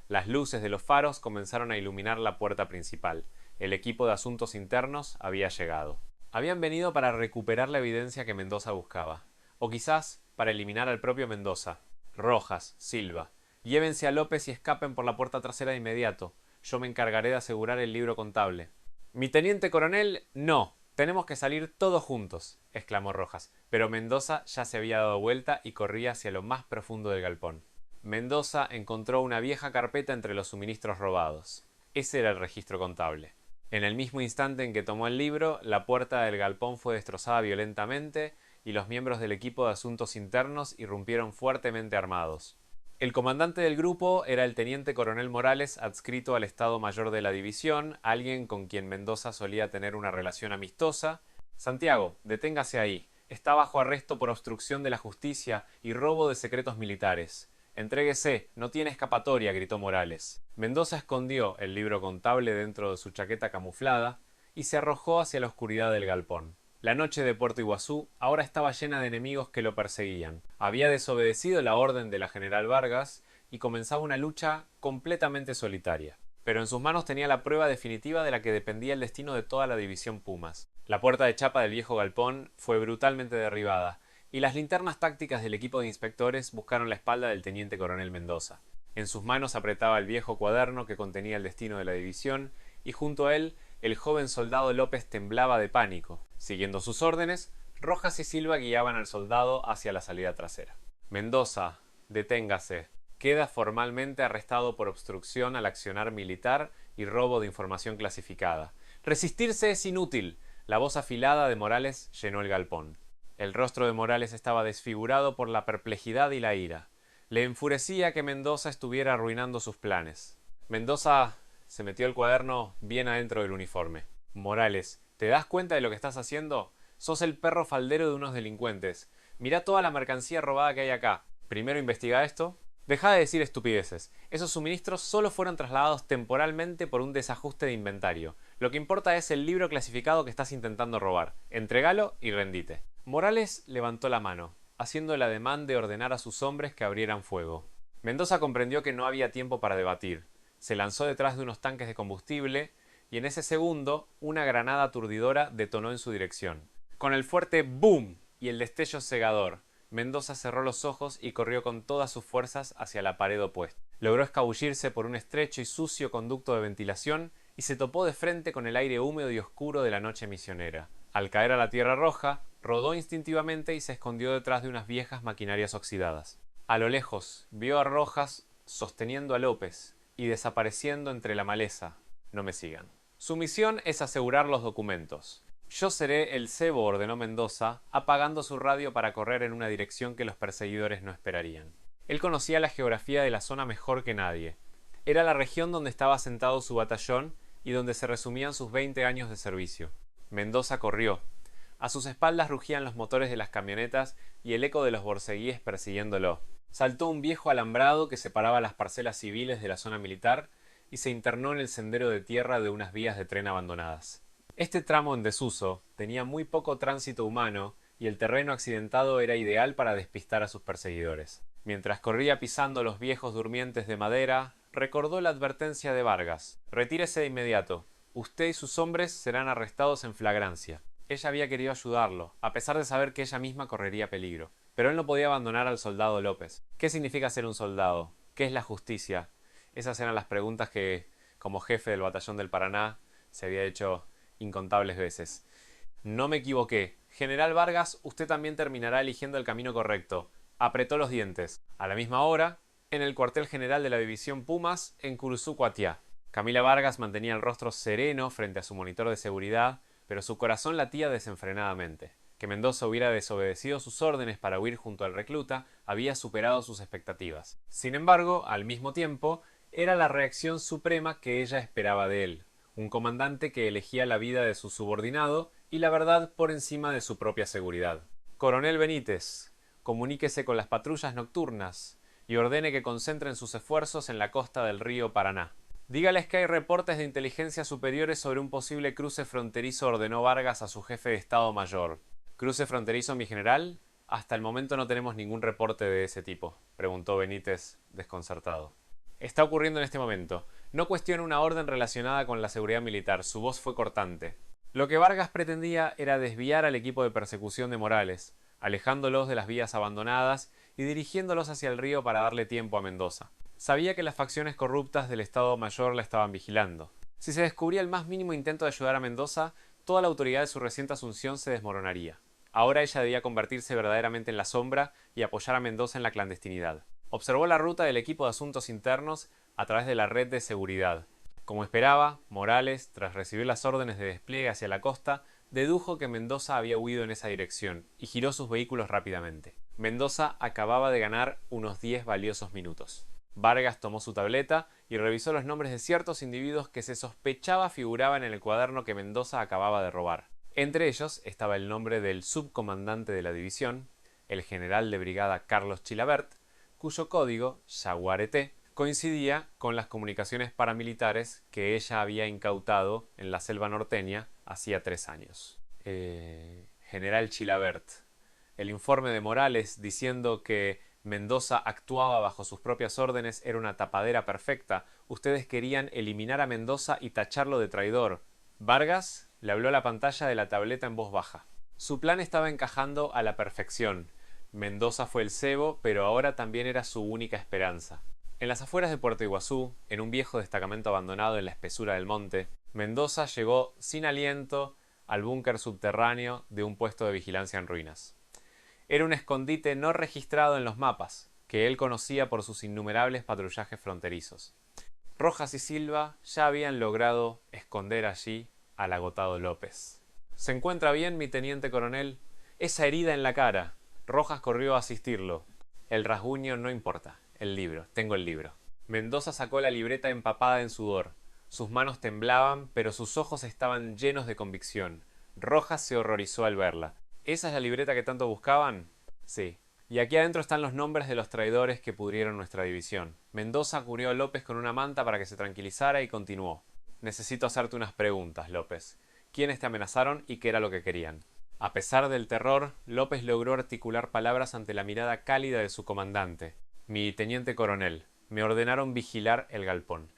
Las luces de los faros comenzaron a iluminar la puerta principal. El equipo de asuntos internos había llegado. Habían venido para recuperar la evidencia que Mendoza buscaba. O quizás para eliminar al propio Mendoza. Rojas, Silva. Llévense a López y escapen por la puerta trasera de inmediato. Yo me encargaré de asegurar el libro contable. Mi teniente coronel, no. Tenemos que salir todos juntos, exclamó Rojas, pero Mendoza ya se había dado vuelta y corría hacia lo más profundo del galpón. Mendoza encontró una vieja carpeta entre los suministros robados. Ese era el registro contable. En el mismo instante en que tomó el libro, la puerta del galpón fue destrozada violentamente y los miembros del equipo de asuntos internos irrumpieron fuertemente armados. El comandante del grupo era el teniente coronel Morales, adscrito al Estado Mayor de la División, alguien con quien Mendoza solía tener una relación amistosa. Santiago, deténgase ahí. Está bajo arresto por obstrucción de la justicia y robo de secretos militares. Entréguese, no tiene escapatoria, gritó Morales. Mendoza escondió el libro contable dentro de su chaqueta camuflada y se arrojó hacia la oscuridad del galpón. La noche de Puerto Iguazú ahora estaba llena de enemigos que lo perseguían. Había desobedecido la orden de la general Vargas y comenzaba una lucha completamente solitaria. Pero en sus manos tenía la prueba definitiva de la que dependía el destino de toda la división Pumas. La puerta de chapa del viejo galpón fue brutalmente derribada, y las linternas tácticas del equipo de inspectores buscaron la espalda del teniente coronel Mendoza. En sus manos apretaba el viejo cuaderno que contenía el destino de la división, y junto a él el joven soldado López temblaba de pánico. Siguiendo sus órdenes, Rojas y Silva guiaban al soldado hacia la salida trasera. Mendoza, deténgase. Queda formalmente arrestado por obstrucción al accionar militar y robo de información clasificada. Resistirse es inútil. La voz afilada de Morales llenó el galpón. El rostro de Morales estaba desfigurado por la perplejidad y la ira. Le enfurecía que Mendoza estuviera arruinando sus planes. Mendoza se metió el cuaderno bien adentro del uniforme. Morales, ¿te das cuenta de lo que estás haciendo? Sos el perro faldero de unos delincuentes. Mirá toda la mercancía robada que hay acá. Primero investiga esto. Deja de decir estupideces. Esos suministros solo fueron trasladados temporalmente por un desajuste de inventario. Lo que importa es el libro clasificado que estás intentando robar. Entrégalo y rendite. Morales levantó la mano, haciendo el ademán de ordenar a sus hombres que abrieran fuego. Mendoza comprendió que no había tiempo para debatir. Se lanzó detrás de unos tanques de combustible y en ese segundo una granada aturdidora detonó en su dirección. Con el fuerte ¡boom! y el destello cegador. Mendoza cerró los ojos y corrió con todas sus fuerzas hacia la pared opuesta. Logró escabullirse por un estrecho y sucio conducto de ventilación y se topó de frente con el aire húmedo y oscuro de la noche misionera. Al caer a la tierra roja, rodó instintivamente y se escondió detrás de unas viejas maquinarias oxidadas. A lo lejos, vio a Rojas sosteniendo a López y desapareciendo entre la maleza. No me sigan. Su misión es asegurar los documentos. Yo seré el cebo, ordenó Mendoza, apagando su radio para correr en una dirección que los perseguidores no esperarían. Él conocía la geografía de la zona mejor que nadie. Era la región donde estaba asentado su batallón y donde se resumían sus 20 años de servicio. Mendoza corrió. A sus espaldas rugían los motores de las camionetas y el eco de los borceguíes persiguiéndolo. Saltó un viejo alambrado que separaba las parcelas civiles de la zona militar y se internó en el sendero de tierra de unas vías de tren abandonadas. Este tramo en desuso tenía muy poco tránsito humano y el terreno accidentado era ideal para despistar a sus perseguidores. Mientras corría pisando los viejos durmientes de madera, recordó la advertencia de Vargas. Retírese de inmediato. Usted y sus hombres serán arrestados en flagrancia. Ella había querido ayudarlo, a pesar de saber que ella misma correría peligro. Pero él no podía abandonar al soldado López. ¿Qué significa ser un soldado? ¿Qué es la justicia? Esas eran las preguntas que, como jefe del batallón del Paraná, se había hecho incontables veces. No me equivoqué. General Vargas, usted también terminará eligiendo el camino correcto. Apretó los dientes. A la misma hora, en el cuartel general de la división Pumas, en Curuzú-Cuatiá. Camila Vargas mantenía el rostro sereno frente a su monitor de seguridad, pero su corazón latía desenfrenadamente. Que Mendoza hubiera desobedecido sus órdenes para huir junto al recluta había superado sus expectativas. Sin embargo, al mismo tiempo, era la reacción suprema que ella esperaba de él. Un comandante que elegía la vida de su subordinado y la verdad por encima de su propia seguridad. Coronel Benítez, comuníquese con las patrullas nocturnas y ordene que concentren sus esfuerzos en la costa del río Paraná. Dígales que hay reportes de inteligencia superiores sobre un posible cruce fronterizo, ordenó Vargas a su jefe de Estado Mayor. ¿Cruce fronterizo, mi general? Hasta el momento no tenemos ningún reporte de ese tipo, preguntó Benítez, desconcertado. Está ocurriendo en este momento. No cuestiona una orden relacionada con la seguridad militar. Su voz fue cortante. Lo que Vargas pretendía era desviar al equipo de persecución de Morales, alejándolos de las vías abandonadas y dirigiéndolos hacia el río para darle tiempo a Mendoza. Sabía que las facciones corruptas del Estado Mayor la estaban vigilando. Si se descubría el más mínimo intento de ayudar a Mendoza, toda la autoridad de su reciente asunción se desmoronaría. Ahora ella debía convertirse verdaderamente en la sombra y apoyar a Mendoza en la clandestinidad. Observó la ruta del equipo de asuntos internos a través de la red de seguridad. Como esperaba, Morales, tras recibir las órdenes de despliegue hacia la costa, dedujo que Mendoza había huido en esa dirección y giró sus vehículos rápidamente. Mendoza acababa de ganar unos 10 valiosos minutos. Vargas tomó su tableta y revisó los nombres de ciertos individuos que se sospechaba figuraban en el cuaderno que Mendoza acababa de robar. Entre ellos estaba el nombre del subcomandante de la división, el general de brigada Carlos Chilabert, cuyo código, Yaguareté, coincidía con las comunicaciones paramilitares que ella había incautado en la selva norteña hacía 3 años. General Chilabert. El informe de Morales diciendo que Mendoza actuaba bajo sus propias órdenes era una tapadera perfecta. Ustedes querían eliminar a Mendoza y tacharlo de traidor. Vargas le habló a la pantalla de la tableta en voz baja. Su plan estaba encajando a la perfección. Mendoza fue el cebo, pero ahora también era su única esperanza. En las afueras de Puerto Iguazú, en un viejo destacamento abandonado en la espesura del monte, Mendoza llegó sin aliento al búnker subterráneo de un puesto de vigilancia en ruinas. Era un escondite no registrado en los mapas, que él conocía por sus innumerables patrullajes fronterizos. Rojas y Silva ya habían logrado esconder allí al agotado López. ¿Se encuentra bien, mi teniente coronel? Esa herida en la cara. Rojas corrió a asistirlo. El rasguño no importa. El libro. Tengo el libro. Mendoza sacó la libreta empapada en sudor. Sus manos temblaban, pero sus ojos estaban llenos de convicción. Rojas se horrorizó al verla. ¿Esa es la libreta que tanto buscaban? Sí. Y aquí adentro están los nombres de los traidores que pudrieron nuestra división. Mendoza cubrió a López con una manta para que se tranquilizara y continuó. Necesito hacerte unas preguntas, López. ¿Quiénes te amenazaron y qué era lo que querían? A pesar del terror, López logró articular palabras ante la mirada cálida de su comandante. Mi teniente coronel, me ordenaron vigilar el galpón.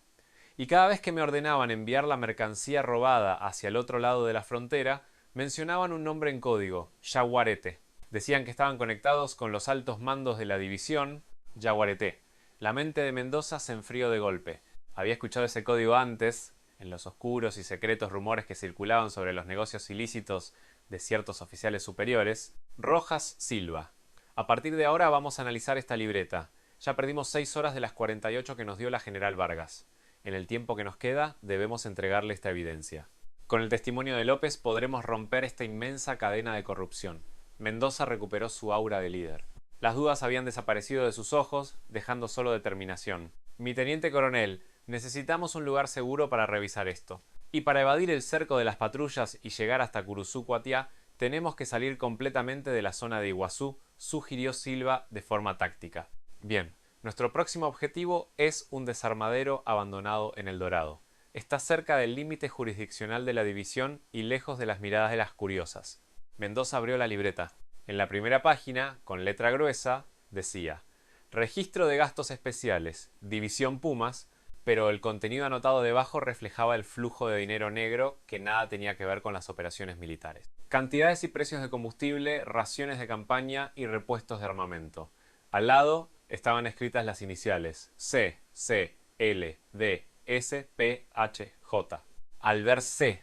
Y cada vez que me ordenaban enviar la mercancía robada hacia el otro lado de la frontera, mencionaban un nombre en código, Yaguareté. Decían que estaban conectados con los altos mandos de la división Yaguareté. La mente de Mendoza se enfrió de golpe. Había escuchado ese código antes, en los oscuros y secretos rumores que circulaban sobre los negocios ilícitos de ciertos oficiales superiores. Rojas Silva. A partir de ahora vamos a analizar esta libreta. Ya perdimos 6 horas de las 48 que nos dio la general Vargas. En el tiempo que nos queda debemos entregarle esta evidencia. Con el testimonio de López podremos romper esta inmensa cadena de corrupción. Mendoza recuperó su aura de líder. Las dudas habían desaparecido de sus ojos, dejando solo determinación. Mi teniente coronel, necesitamos un lugar seguro para revisar esto. Y para evadir el cerco de las patrullas y llegar hasta Curuzú-Cuatiá, tenemos que salir completamente de la zona de Iguazú, sugirió Silva de forma táctica. Bien, nuestro próximo objetivo es un desarmadero abandonado en El Dorado. Está cerca del límite jurisdiccional de la división y lejos de las miradas de las curiosas. Mendoza abrió la libreta. En la primera página, con letra gruesa, decía: Registro de gastos especiales, División Pumas, pero el contenido anotado debajo reflejaba el flujo de dinero negro que nada tenía que ver con las operaciones militares. Cantidades y precios de combustible, raciones de campaña y repuestos de armamento. Al lado estaban escritas las iniciales C, C, L, D, S, P, H, J. Al ver C,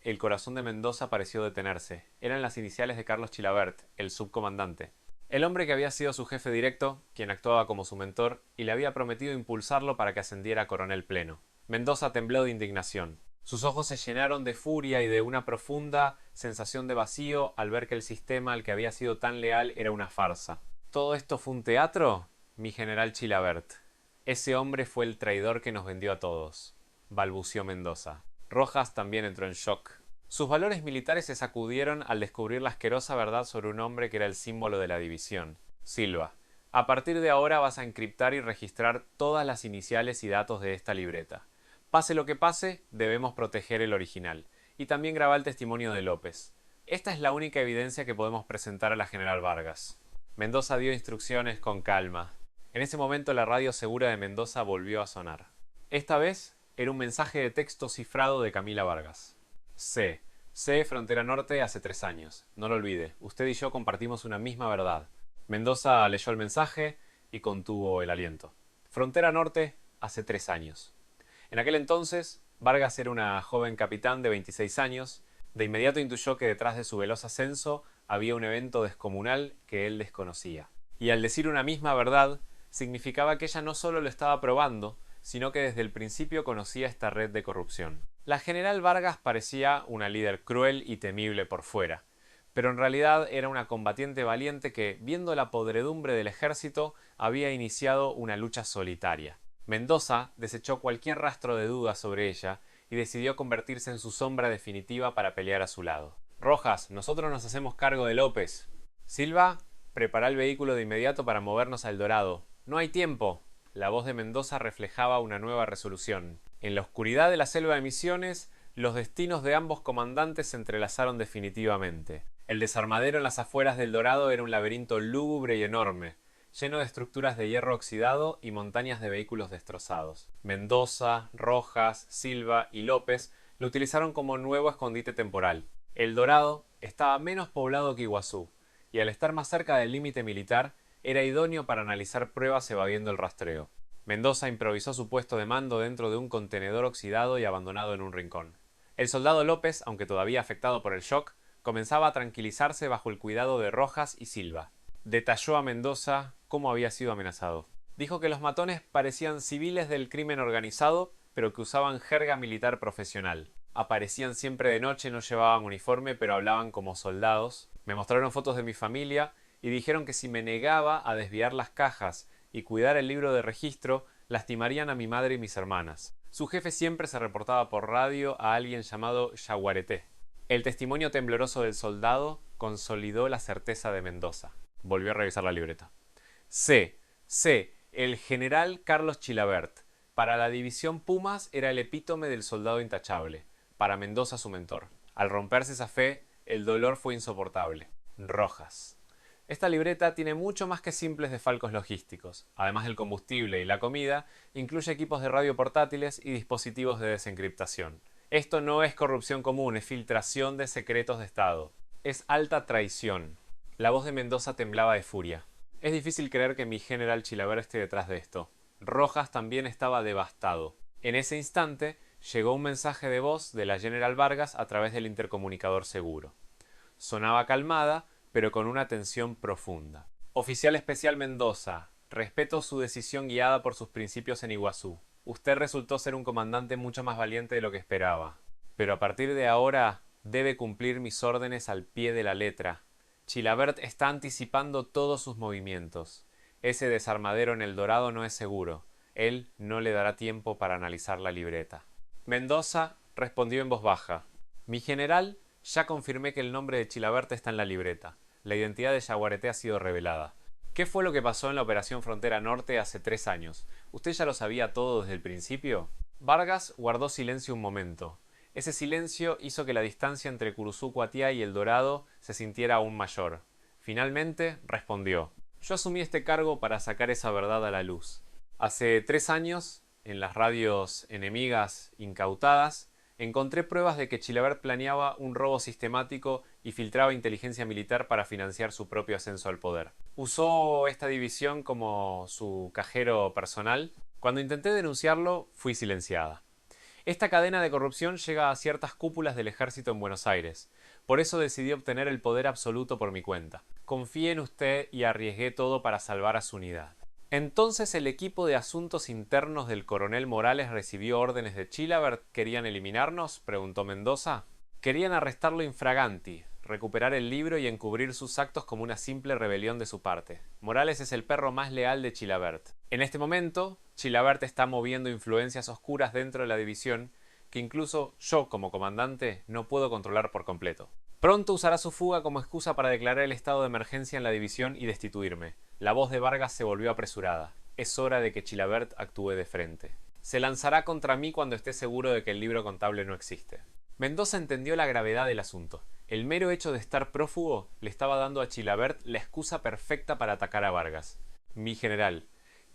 el corazón de Mendoza pareció detenerse. Eran las iniciales de Carlos Chilabert, el subcomandante. El hombre que había sido su jefe directo, quien actuaba como su mentor, y le había prometido impulsarlo para que ascendiera a coronel pleno. Mendoza tembló de indignación. Sus ojos se llenaron de furia y de una profunda sensación de vacío al ver que el sistema al que había sido tan leal era una farsa. ¿Todo esto fue un teatro? Mi general Chilabert. Ese hombre fue el traidor que nos vendió a todos, balbució Mendoza. Rojas también entró en shock. Sus valores militares se sacudieron al descubrir la asquerosa verdad sobre un hombre que era el símbolo de la división. Silva. A partir de ahora vas a encriptar y registrar todas las iniciales y datos de esta libreta. Pase lo que pase, debemos proteger el original. Y también grabar el testimonio de López. Esta es la única evidencia que podemos presentar a la general Vargas. Mendoza dio instrucciones con calma. En ese momento la radio segura de Mendoza volvió a sonar. Esta vez era un mensaje de texto cifrado de Camila Vargas. C. Frontera Norte hace 3 años. No lo olvide, usted y yo compartimos una misma verdad. Mendoza leyó el mensaje y contuvo el aliento. Frontera Norte hace 3 años. En aquel entonces, Vargas era una joven capitán de 26 años. De inmediato intuyó que detrás de su veloz ascenso había un evento descomunal que él desconocía. Y al decir una misma verdad, significaba que ella no solo lo estaba probando, sino que desde el principio conocía esta red de corrupción. La general Vargas parecía una líder cruel y temible por fuera, pero en realidad era una combatiente valiente que, viendo la podredumbre del ejército, había iniciado una lucha solitaria. Mendoza desechó cualquier rastro de duda sobre ella y decidió convertirse en su sombra definitiva para pelear a su lado. Rojas, nosotros nos hacemos cargo de López. Silva, prepara el vehículo de inmediato para movernos a El Dorado. No hay tiempo. La voz de Mendoza reflejaba una nueva resolución. En la oscuridad de la selva de Misiones, los destinos de ambos comandantes se entrelazaron definitivamente. El desarmadero en las afueras del Dorado era un laberinto lúgubre y enorme, lleno de estructuras de hierro oxidado y montañas de vehículos destrozados. Mendoza, Rojas, Silva y López lo utilizaron como nuevo escondite temporal. El Dorado estaba menos poblado que Iguazú, y al estar más cerca del límite militar, era idóneo para analizar pruebas evadiendo el rastreo. Mendoza improvisó su puesto de mando dentro de un contenedor oxidado y abandonado en un rincón. El soldado López, aunque todavía afectado por el shock, comenzaba a tranquilizarse bajo el cuidado de Rojas y Silva. Detalló a Mendoza cómo había sido amenazado. Dijo que los matones parecían civiles del crimen organizado, pero que usaban jerga militar profesional. Aparecían siempre de noche, no llevaban uniforme, pero hablaban como soldados. Me mostraron fotos de mi familia y dijeron que si me negaba a desviar las cajas y cuidar el libro de registro, lastimarían a mi madre y mis hermanas. Su jefe siempre se reportaba por radio a alguien llamado Yaguareté. El testimonio tembloroso del soldado consolidó la certeza de Mendoza. Volvió a revisar la libreta. C. El general Carlos Chilabert. Para la división Pumas era el epítome del soldado intachable. Para Mendoza su mentor. Al romperse esa fe, el dolor fue insoportable. Rojas. Esta libreta tiene mucho más que simples desfalcos logísticos. Además del combustible y la comida, incluye equipos de radio portátiles y dispositivos de desencriptación. Esto no es corrupción común, es filtración de secretos de Estado. Es alta traición. La voz de Mendoza temblaba de furia. Es difícil creer que mi general Chilavert esté detrás de esto. Rojas también estaba devastado. En ese instante llegó un mensaje de voz de la General Vargas a través del intercomunicador seguro. Sonaba calmada, pero con una tensión profunda. Oficial especial Mendoza, respeto su decisión guiada por sus principios en Iguazú. Usted resultó ser un comandante mucho más valiente de lo que esperaba. Pero a partir de ahora debe cumplir mis órdenes al pie de la letra. Chilavert está anticipando todos sus movimientos. Ese desarmadero en El Dorado no es seguro. Él no le dará tiempo para analizar la libreta. Mendoza respondió en voz baja. Mi general, ya confirmé que el nombre de Chilavert está en la libreta. La identidad de Yaguareté ha sido revelada. ¿Qué fue lo que pasó en la Operación Frontera Norte hace 3 años? ¿Usted ya lo sabía todo desde el principio? Vargas guardó silencio un momento. Ese silencio hizo que la distancia entre Curuzú Cuatiá y El Dorado se sintiera aún mayor. Finalmente respondió. Yo asumí este cargo para sacar esa verdad a la luz. Hace 3 años, en las radios enemigas incautadas, encontré pruebas de que Chilavert planeaba un robo sistemático y filtraba inteligencia militar para financiar su propio ascenso al poder. Usó esta división como su cajero personal. Cuando intenté denunciarlo, fui silenciada. Esta cadena de corrupción llega a ciertas cúpulas del ejército en Buenos Aires. Por eso decidí obtener el poder absoluto por mi cuenta. Confié en usted y arriesgué todo para salvar a su unidad. Entonces el equipo de asuntos internos del coronel Morales recibió órdenes de Chilavert. ¿Querían eliminarnos?, preguntó Mendoza. Querían arrestarlo infraganti, recuperar el libro y encubrir sus actos como una simple rebelión de su parte. Morales es el perro más leal de Chilavert. En este momento, Chilavert está moviendo influencias oscuras dentro de la división que incluso yo, como comandante, no puedo controlar por completo. Pronto usará su fuga como excusa para declarar el estado de emergencia en la división y destituirme. La voz de Vargas se volvió apresurada. Es hora de que Chilavert actúe de frente. Se lanzará contra mí cuando esté seguro de que el libro contable no existe. Mendoza entendió la gravedad del asunto. El mero hecho de estar prófugo le estaba dando a Chilavert la excusa perfecta para atacar a Vargas. Mi general,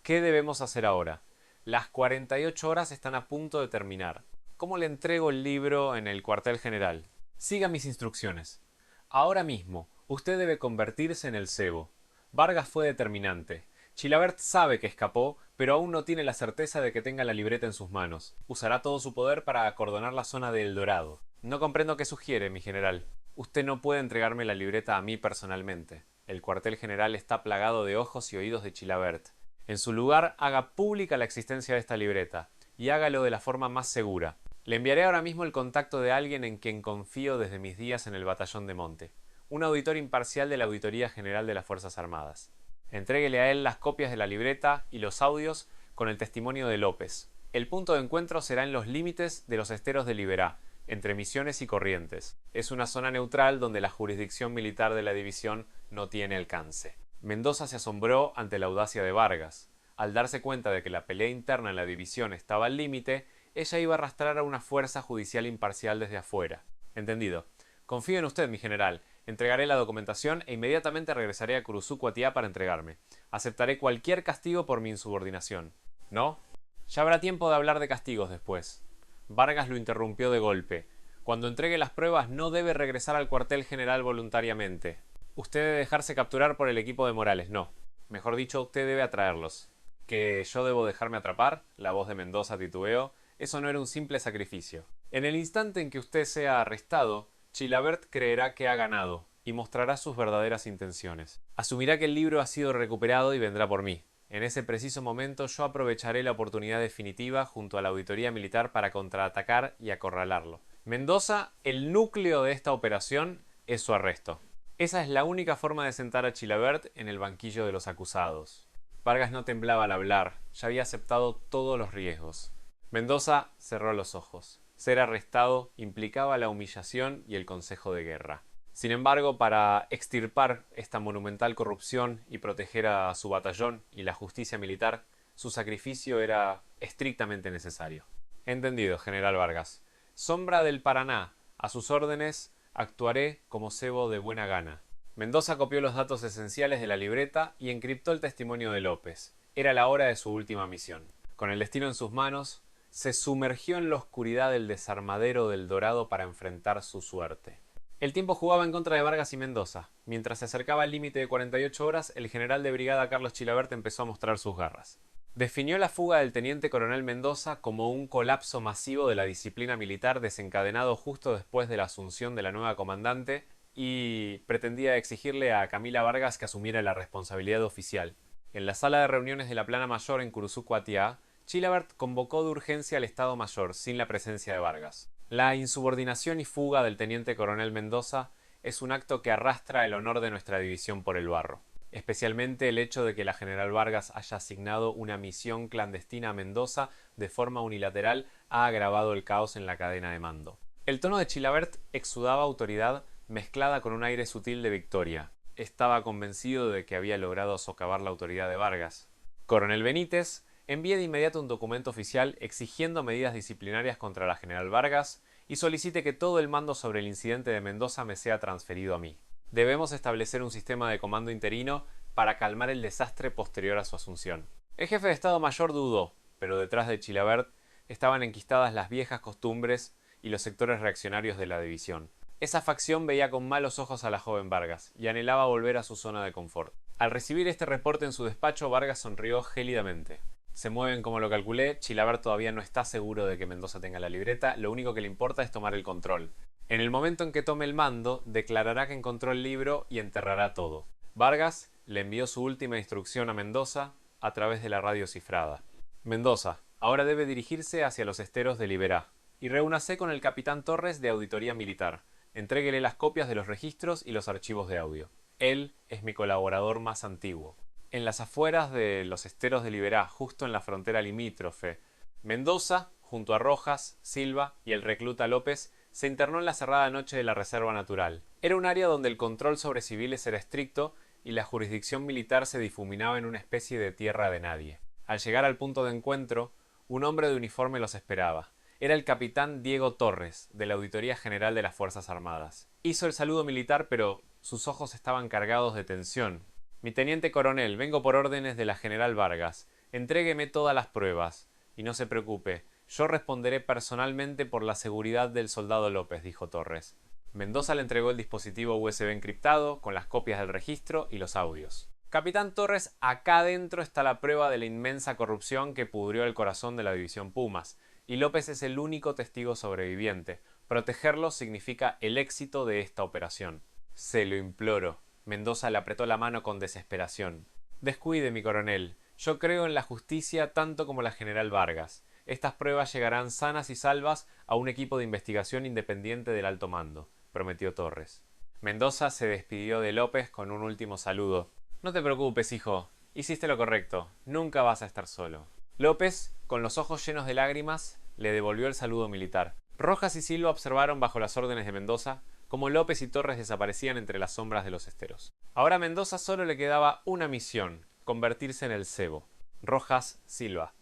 ¿qué debemos hacer ahora? Las 48 horas están a punto de terminar. ¿Cómo le entrego el libro en el cuartel general? Siga mis instrucciones. Ahora mismo, usted debe convertirse en el cebo. Vargas fue determinante. Chilavert sabe que escapó, pero aún no tiene la certeza de que tenga la libreta en sus manos. Usará todo su poder para acordonar la zona de El Dorado. No comprendo qué sugiere, mi general. Usted no puede entregarme la libreta a mí personalmente. El cuartel general está plagado de ojos y oídos de Chilavert. En su lugar, haga pública la existencia de esta libreta, y hágalo de la forma más segura. Le enviaré ahora mismo el contacto de alguien en quien confío desde mis días en el batallón de Monte, un auditor imparcial de la Auditoría General de las Fuerzas Armadas. Entréguele a él las copias de la libreta y los audios con el testimonio de López. El punto de encuentro será en los límites de los esteros de Liberá, entre Misiones y Corrientes. Es una zona neutral donde la jurisdicción militar de la división no tiene alcance. Mendoza se asombró ante la audacia de Vargas. Al darse cuenta de que la pelea interna en la división estaba al límite, ella iba a arrastrar a una fuerza judicial imparcial desde afuera. Entendido. Confío en usted, mi general. Entregaré la documentación e inmediatamente regresaré a Curuzú Cuatiá para entregarme. Aceptaré cualquier castigo por mi insubordinación. ¿No? Ya habrá tiempo de hablar de castigos después. Vargas lo interrumpió de golpe. Cuando entregue las pruebas no debe regresar al cuartel general voluntariamente. Usted debe dejarse capturar por el equipo de Morales. No. Mejor dicho, usted debe atraerlos. ¿Que yo debo dejarme atrapar? La voz de Mendoza titubeó. Eso no era un simple sacrificio. En el instante en que usted sea arrestado, Chilavert creerá que ha ganado y mostrará sus verdaderas intenciones. Asumirá que el libro ha sido recuperado y vendrá por mí. En ese preciso momento yo aprovecharé la oportunidad definitiva junto a la auditoría militar para contraatacar y acorralarlo. Mendoza, el núcleo de esta operación, es su arresto. Esa es la única forma de sentar a Chilavert en el banquillo de los acusados. Vargas no temblaba al hablar, ya había aceptado todos los riesgos. Mendoza cerró los ojos. Ser arrestado implicaba la humillación y el consejo de guerra. Sin embargo, para extirpar esta monumental corrupción y proteger a su batallón y la justicia militar, su sacrificio era estrictamente necesario. Entendido, general Vargas. Sombra del Paraná. A sus órdenes actuaré como cebo de buena gana. Mendoza copió los datos esenciales de la libreta y encriptó el testimonio de López. Era la hora de su última misión. Con el destino en sus manos, se sumergió en la oscuridad del desarmadero del Dorado para enfrentar su suerte. El tiempo jugaba en contra de Vargas y Mendoza. Mientras se acercaba al límite de 48 horas, el general de brigada Carlos Chilavert empezó a mostrar sus garras. Definió la fuga del teniente coronel Mendoza como un colapso masivo de la disciplina militar desencadenado justo después de la asunción de la nueva comandante y pretendía exigirle a Camila Vargas que asumiera la responsabilidad oficial. En la sala de reuniones de la Plana Mayor en Curuzú-Cuatiá, Chilavert convocó de urgencia al Estado Mayor sin la presencia de Vargas. La insubordinación y fuga del teniente coronel Mendoza es un acto que arrastra el honor de nuestra división por el barro. Especialmente el hecho de que la general Vargas haya asignado una misión clandestina a Mendoza de forma unilateral ha agravado el caos en la cadena de mando. El tono de Chilavert exudaba autoridad mezclada con un aire sutil de victoria. Estaba convencido de que había logrado socavar la autoridad de Vargas. Coronel Benítez, envíe de inmediato un documento oficial exigiendo medidas disciplinarias contra la general Vargas y solicite que todo el mando sobre el incidente de Mendoza me sea transferido a mí. Debemos establecer un sistema de comando interino para calmar el desastre posterior a su asunción. El jefe de Estado Mayor dudó, pero detrás de Chilavert estaban enquistadas las viejas costumbres y los sectores reaccionarios de la división. Esa facción veía con malos ojos a la joven Vargas y anhelaba volver a su zona de confort. Al recibir este reporte en su despacho, Vargas sonrió gélidamente. Se mueven como lo calculé, Chilavert todavía no está seguro de que Mendoza tenga la libreta, lo único que le importa es tomar el control. En el momento en que tome el mando, declarará que encontró el libro y enterrará todo. Vargas le envió su última instrucción a Mendoza a través de la radio cifrada. Mendoza, ahora debe dirigirse hacia los esteros de Liberá y reúnase con el capitán Torres de Auditoría Militar. Entréguele las copias de los registros y los archivos de audio. Él es mi colaborador más antiguo. En las afueras de los esteros de Liberá, justo en la frontera limítrofe, Mendoza, junto a Rojas, Silva y el recluta López, se internó en la cerrada noche de la Reserva Natural. Era un área donde el control sobre civiles era estricto y la jurisdicción militar se difuminaba en una especie de tierra de nadie. Al llegar al punto de encuentro, un hombre de uniforme los esperaba. Era el capitán Diego Torres, de la Auditoría General de las Fuerzas Armadas. Hizo el saludo militar, pero sus ojos estaban cargados de tensión. Mi teniente coronel, vengo por órdenes de la general Vargas. Entrégueme todas las pruebas. Y no se preocupe, yo responderé personalmente por la seguridad del soldado López, dijo Torres. Mendoza le entregó el dispositivo USB encriptado, con las copias del registro y los audios. Capitán Torres, acá adentro está la prueba de la inmensa corrupción que pudrió el corazón de la división Pumas, y López es el único testigo sobreviviente. Protegerlo significa el éxito de esta operación. Se lo imploro. Mendoza le apretó la mano con desesperación. Descuide, mi coronel. Yo creo en la justicia tanto como la general Vargas. Estas pruebas llegarán sanas y salvas a un equipo de investigación independiente del alto mando, prometió Torres. Mendoza se despidió de López con un último saludo. No te preocupes, hijo. Hiciste lo correcto. Nunca vas a estar solo. López, con los ojos llenos de lágrimas, le devolvió el saludo militar. Rojas y Silva observaron bajo las órdenes de Mendoza cómo López y Torres desaparecían entre las sombras de los esteros. Ahora a Mendoza solo le quedaba una misión, convertirse en el cebo. Rojas, Silva.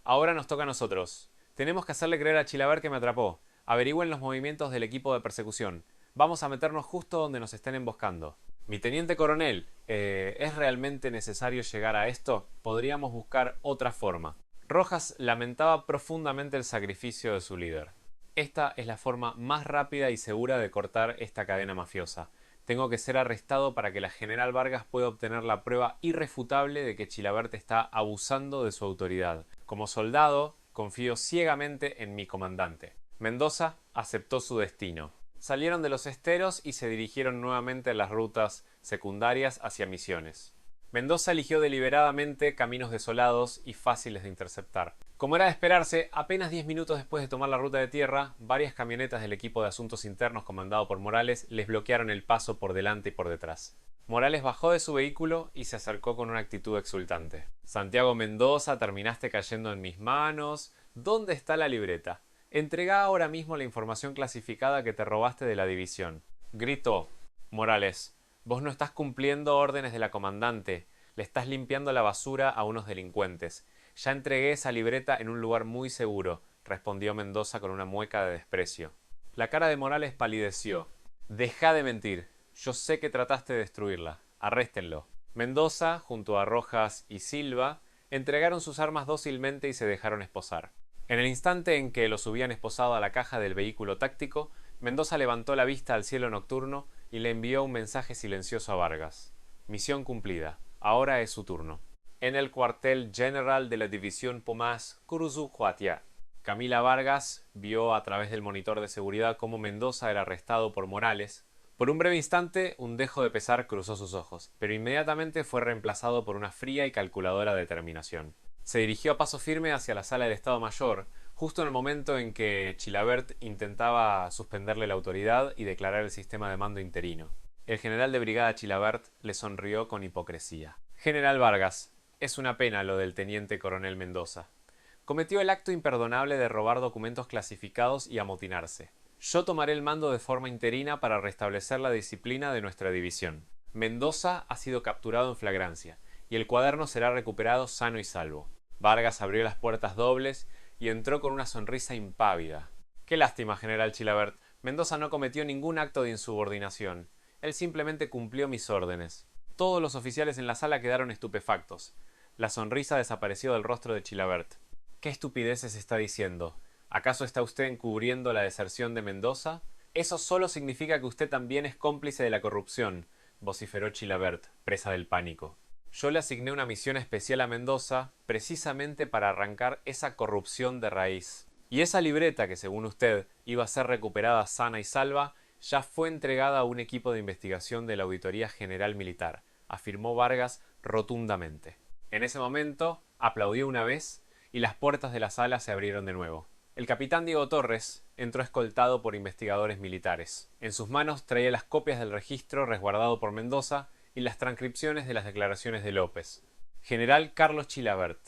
Ahora nos toca a nosotros. Tenemos que hacerle creer a Chilavert que me atrapó. Averigüen los movimientos del equipo de persecución. Vamos a meternos justo donde nos estén emboscando. Mi teniente coronel, ¿es realmente necesario llegar a esto? Podríamos buscar otra forma. Rojas lamentaba profundamente el sacrificio de su líder. Esta es la forma más rápida y segura de cortar esta cadena mafiosa. Tengo que ser arrestado para que la general Vargas pueda obtener la prueba irrefutable de que Chilavert está abusando de su autoridad. Como soldado, confío ciegamente en mi comandante. Mendoza aceptó su destino. Salieron de los esteros y se dirigieron nuevamente a las rutas secundarias hacia Misiones. Mendoza eligió deliberadamente caminos desolados y fáciles de interceptar. Como era de esperarse, apenas 10 minutos después de tomar la ruta de tierra, varias camionetas del equipo de asuntos internos comandado por Morales les bloquearon el paso por delante y por detrás. Morales bajó de su vehículo y se acercó con una actitud exultante. Santiago Mendoza, terminaste cayendo en mis manos. ¿Dónde está la libreta? Entregá ahora mismo la información clasificada que te robaste de la división. Gritó Morales. Vos no estás cumpliendo órdenes de la comandante. Le estás limpiando la basura a unos delincuentes. Ya entregué esa libreta en un lugar muy seguro, respondió Mendoza con una mueca de desprecio. La cara de Morales palideció. Deja de mentir. Yo sé que trataste de destruirla. Arréstenlo. Mendoza, junto a Rojas y Silva, entregaron sus armas dócilmente y se dejaron esposar. En el instante en que los hubieran esposado a la caja del vehículo táctico, Mendoza levantó la vista al cielo nocturno y le envió un mensaje silencioso a Vargas. Misión cumplida. Ahora es su turno. En el cuartel general de la división Pumas, Curuzu-Huatia, Camila Vargas vio a través del monitor de seguridad cómo Mendoza era arrestado por Morales. Por un breve instante, un dejo de pesar cruzó sus ojos, pero inmediatamente fue reemplazado por una fría y calculadora determinación. Se dirigió a paso firme hacia la sala del Estado Mayor, justo en el momento en que Chilavert intentaba suspenderle la autoridad y declarar el sistema de mando interino. El general de brigada Chilavert le sonrió con hipocresía. General Vargas, es una pena lo del teniente coronel Mendoza. Cometió el acto imperdonable de robar documentos clasificados y amotinarse. Yo tomaré el mando de forma interina para restablecer la disciplina de nuestra división. Mendoza ha sido capturado en flagrancia, y el cuaderno será recuperado sano y salvo. Vargas abrió las puertas dobles y entró con una sonrisa impávida. Qué lástima, general Chilavert. Mendoza no cometió ningún acto de insubordinación. Él simplemente cumplió mis órdenes. Todos los oficiales en la sala quedaron estupefactos. La sonrisa desapareció del rostro de Chilavert. ¿Qué estupideces está diciendo? ¿Acaso está usted encubriendo la deserción de Mendoza? Eso solo significa que usted también es cómplice de la corrupción, vociferó Chilavert, presa del pánico. Yo le asigné una misión especial a Mendoza precisamente para arrancar esa corrupción de raíz. Y esa libreta que, según usted, iba a ser recuperada sana y salva, ya fue entregada a un equipo de investigación de la Auditoría General Militar, afirmó Vargas rotundamente. En ese momento, aplaudió una vez y las puertas de la sala se abrieron de nuevo. El capitán Diego Torres entró escoltado por investigadores militares. En sus manos traía las copias del registro resguardado por Mendoza y las transcripciones de las declaraciones de López. General Carlos Chilavert,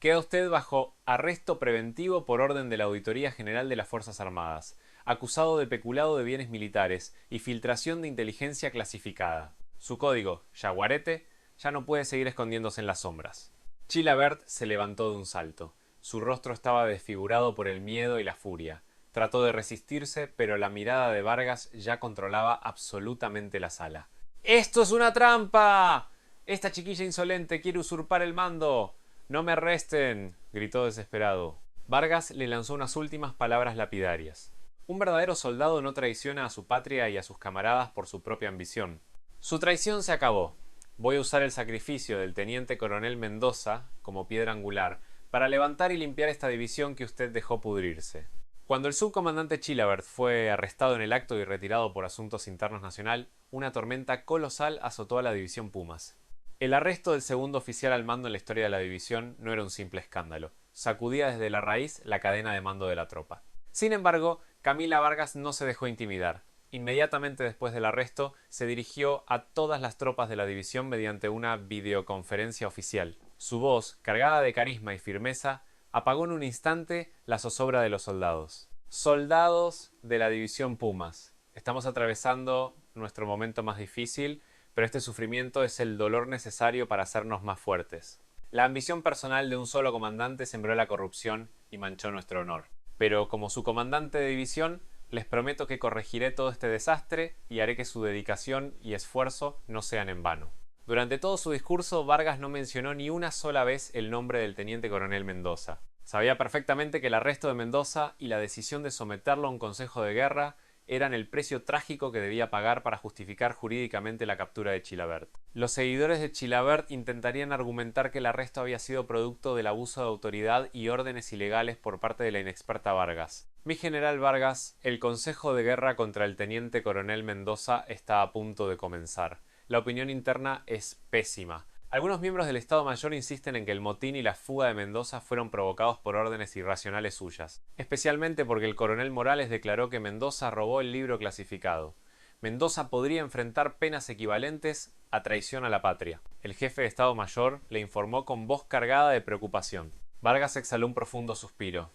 queda usted bajo arresto preventivo por orden de la Auditoría General de las Fuerzas Armadas, acusado de peculado de bienes militares y filtración de inteligencia clasificada. Su código, Yaguarete, ya no puede seguir escondiéndose en las sombras. Chilavert se levantó de un salto. Su rostro estaba desfigurado por el miedo y la furia. Trató de resistirse, pero la mirada de Vargas ya controlaba absolutamente la sala. ¡Esto es una trampa! Esta chiquilla insolente quiere usurpar el mando. ¡No me arresten!, gritó desesperado. Vargas le lanzó unas últimas palabras lapidarias. Un verdadero soldado no traiciona a su patria y a sus camaradas por su propia ambición. Su traición se acabó. Voy a usar el sacrificio del teniente coronel Mendoza como piedra angular para levantar y limpiar esta división que usted dejó pudrirse. Cuando el subcomandante Chilavert fue arrestado en el acto y retirado por asuntos internos nacional, una tormenta colosal azotó a la división Pumas. El arresto del segundo oficial al mando en la historia de la división no era un simple escándalo. Sacudía desde la raíz la cadena de mando de la tropa. Sin embargo, Camila Vargas no se dejó intimidar. Inmediatamente después del arresto, se dirigió a todas las tropas de la división mediante una videoconferencia oficial. Su voz, cargada de carisma y firmeza, apagó en un instante la zozobra de los soldados. Soldados de la división Pumas. Estamos atravesando nuestro momento más difícil, pero este sufrimiento es el dolor necesario para hacernos más fuertes. La ambición personal de un solo comandante sembró la corrupción y manchó nuestro honor. Pero como su comandante de división, les prometo que corregiré todo este desastre y haré que su dedicación y esfuerzo no sean en vano. Durante todo su discurso, Vargas no mencionó ni una sola vez el nombre del teniente coronel Mendoza. Sabía perfectamente que el arresto de Mendoza y la decisión de someterlo a un consejo de guerra eran el precio trágico que debía pagar para justificar jurídicamente la captura de Chilavert. Los seguidores de Chilavert intentarían argumentar que el arresto había sido producto del abuso de autoridad y órdenes ilegales por parte de la inexperta Vargas. Mi general Vargas, el consejo de guerra contra el teniente coronel Mendoza está a punto de comenzar. La opinión interna es pésima. Algunos miembros del Estado Mayor insisten en que el motín y la fuga de Mendoza fueron provocados por órdenes irracionales suyas, especialmente porque el coronel Morales declaró que Mendoza robó el libro clasificado. Mendoza podría enfrentar penas equivalentes a traición a la patria. El jefe de Estado Mayor le informó con voz cargada de preocupación. Vargas exhaló un profundo suspiro.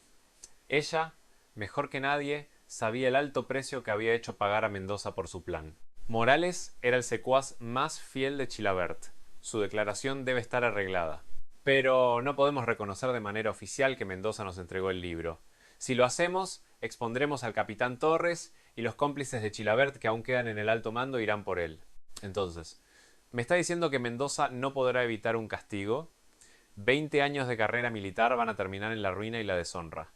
Ella, mejor que nadie, sabía el alto precio que había hecho pagar a Mendoza por su plan. Morales era el secuaz más fiel de Chilavert. Su declaración debe estar arreglada. Pero no podemos reconocer de manera oficial que Mendoza nos entregó el libro. Si lo hacemos, expondremos al capitán Torres y los cómplices de Chilavert que aún quedan en el alto mando irán por él. Entonces, ¿me está diciendo que Mendoza no podrá evitar un castigo? 20 años de carrera militar van a terminar en la ruina y la deshonra.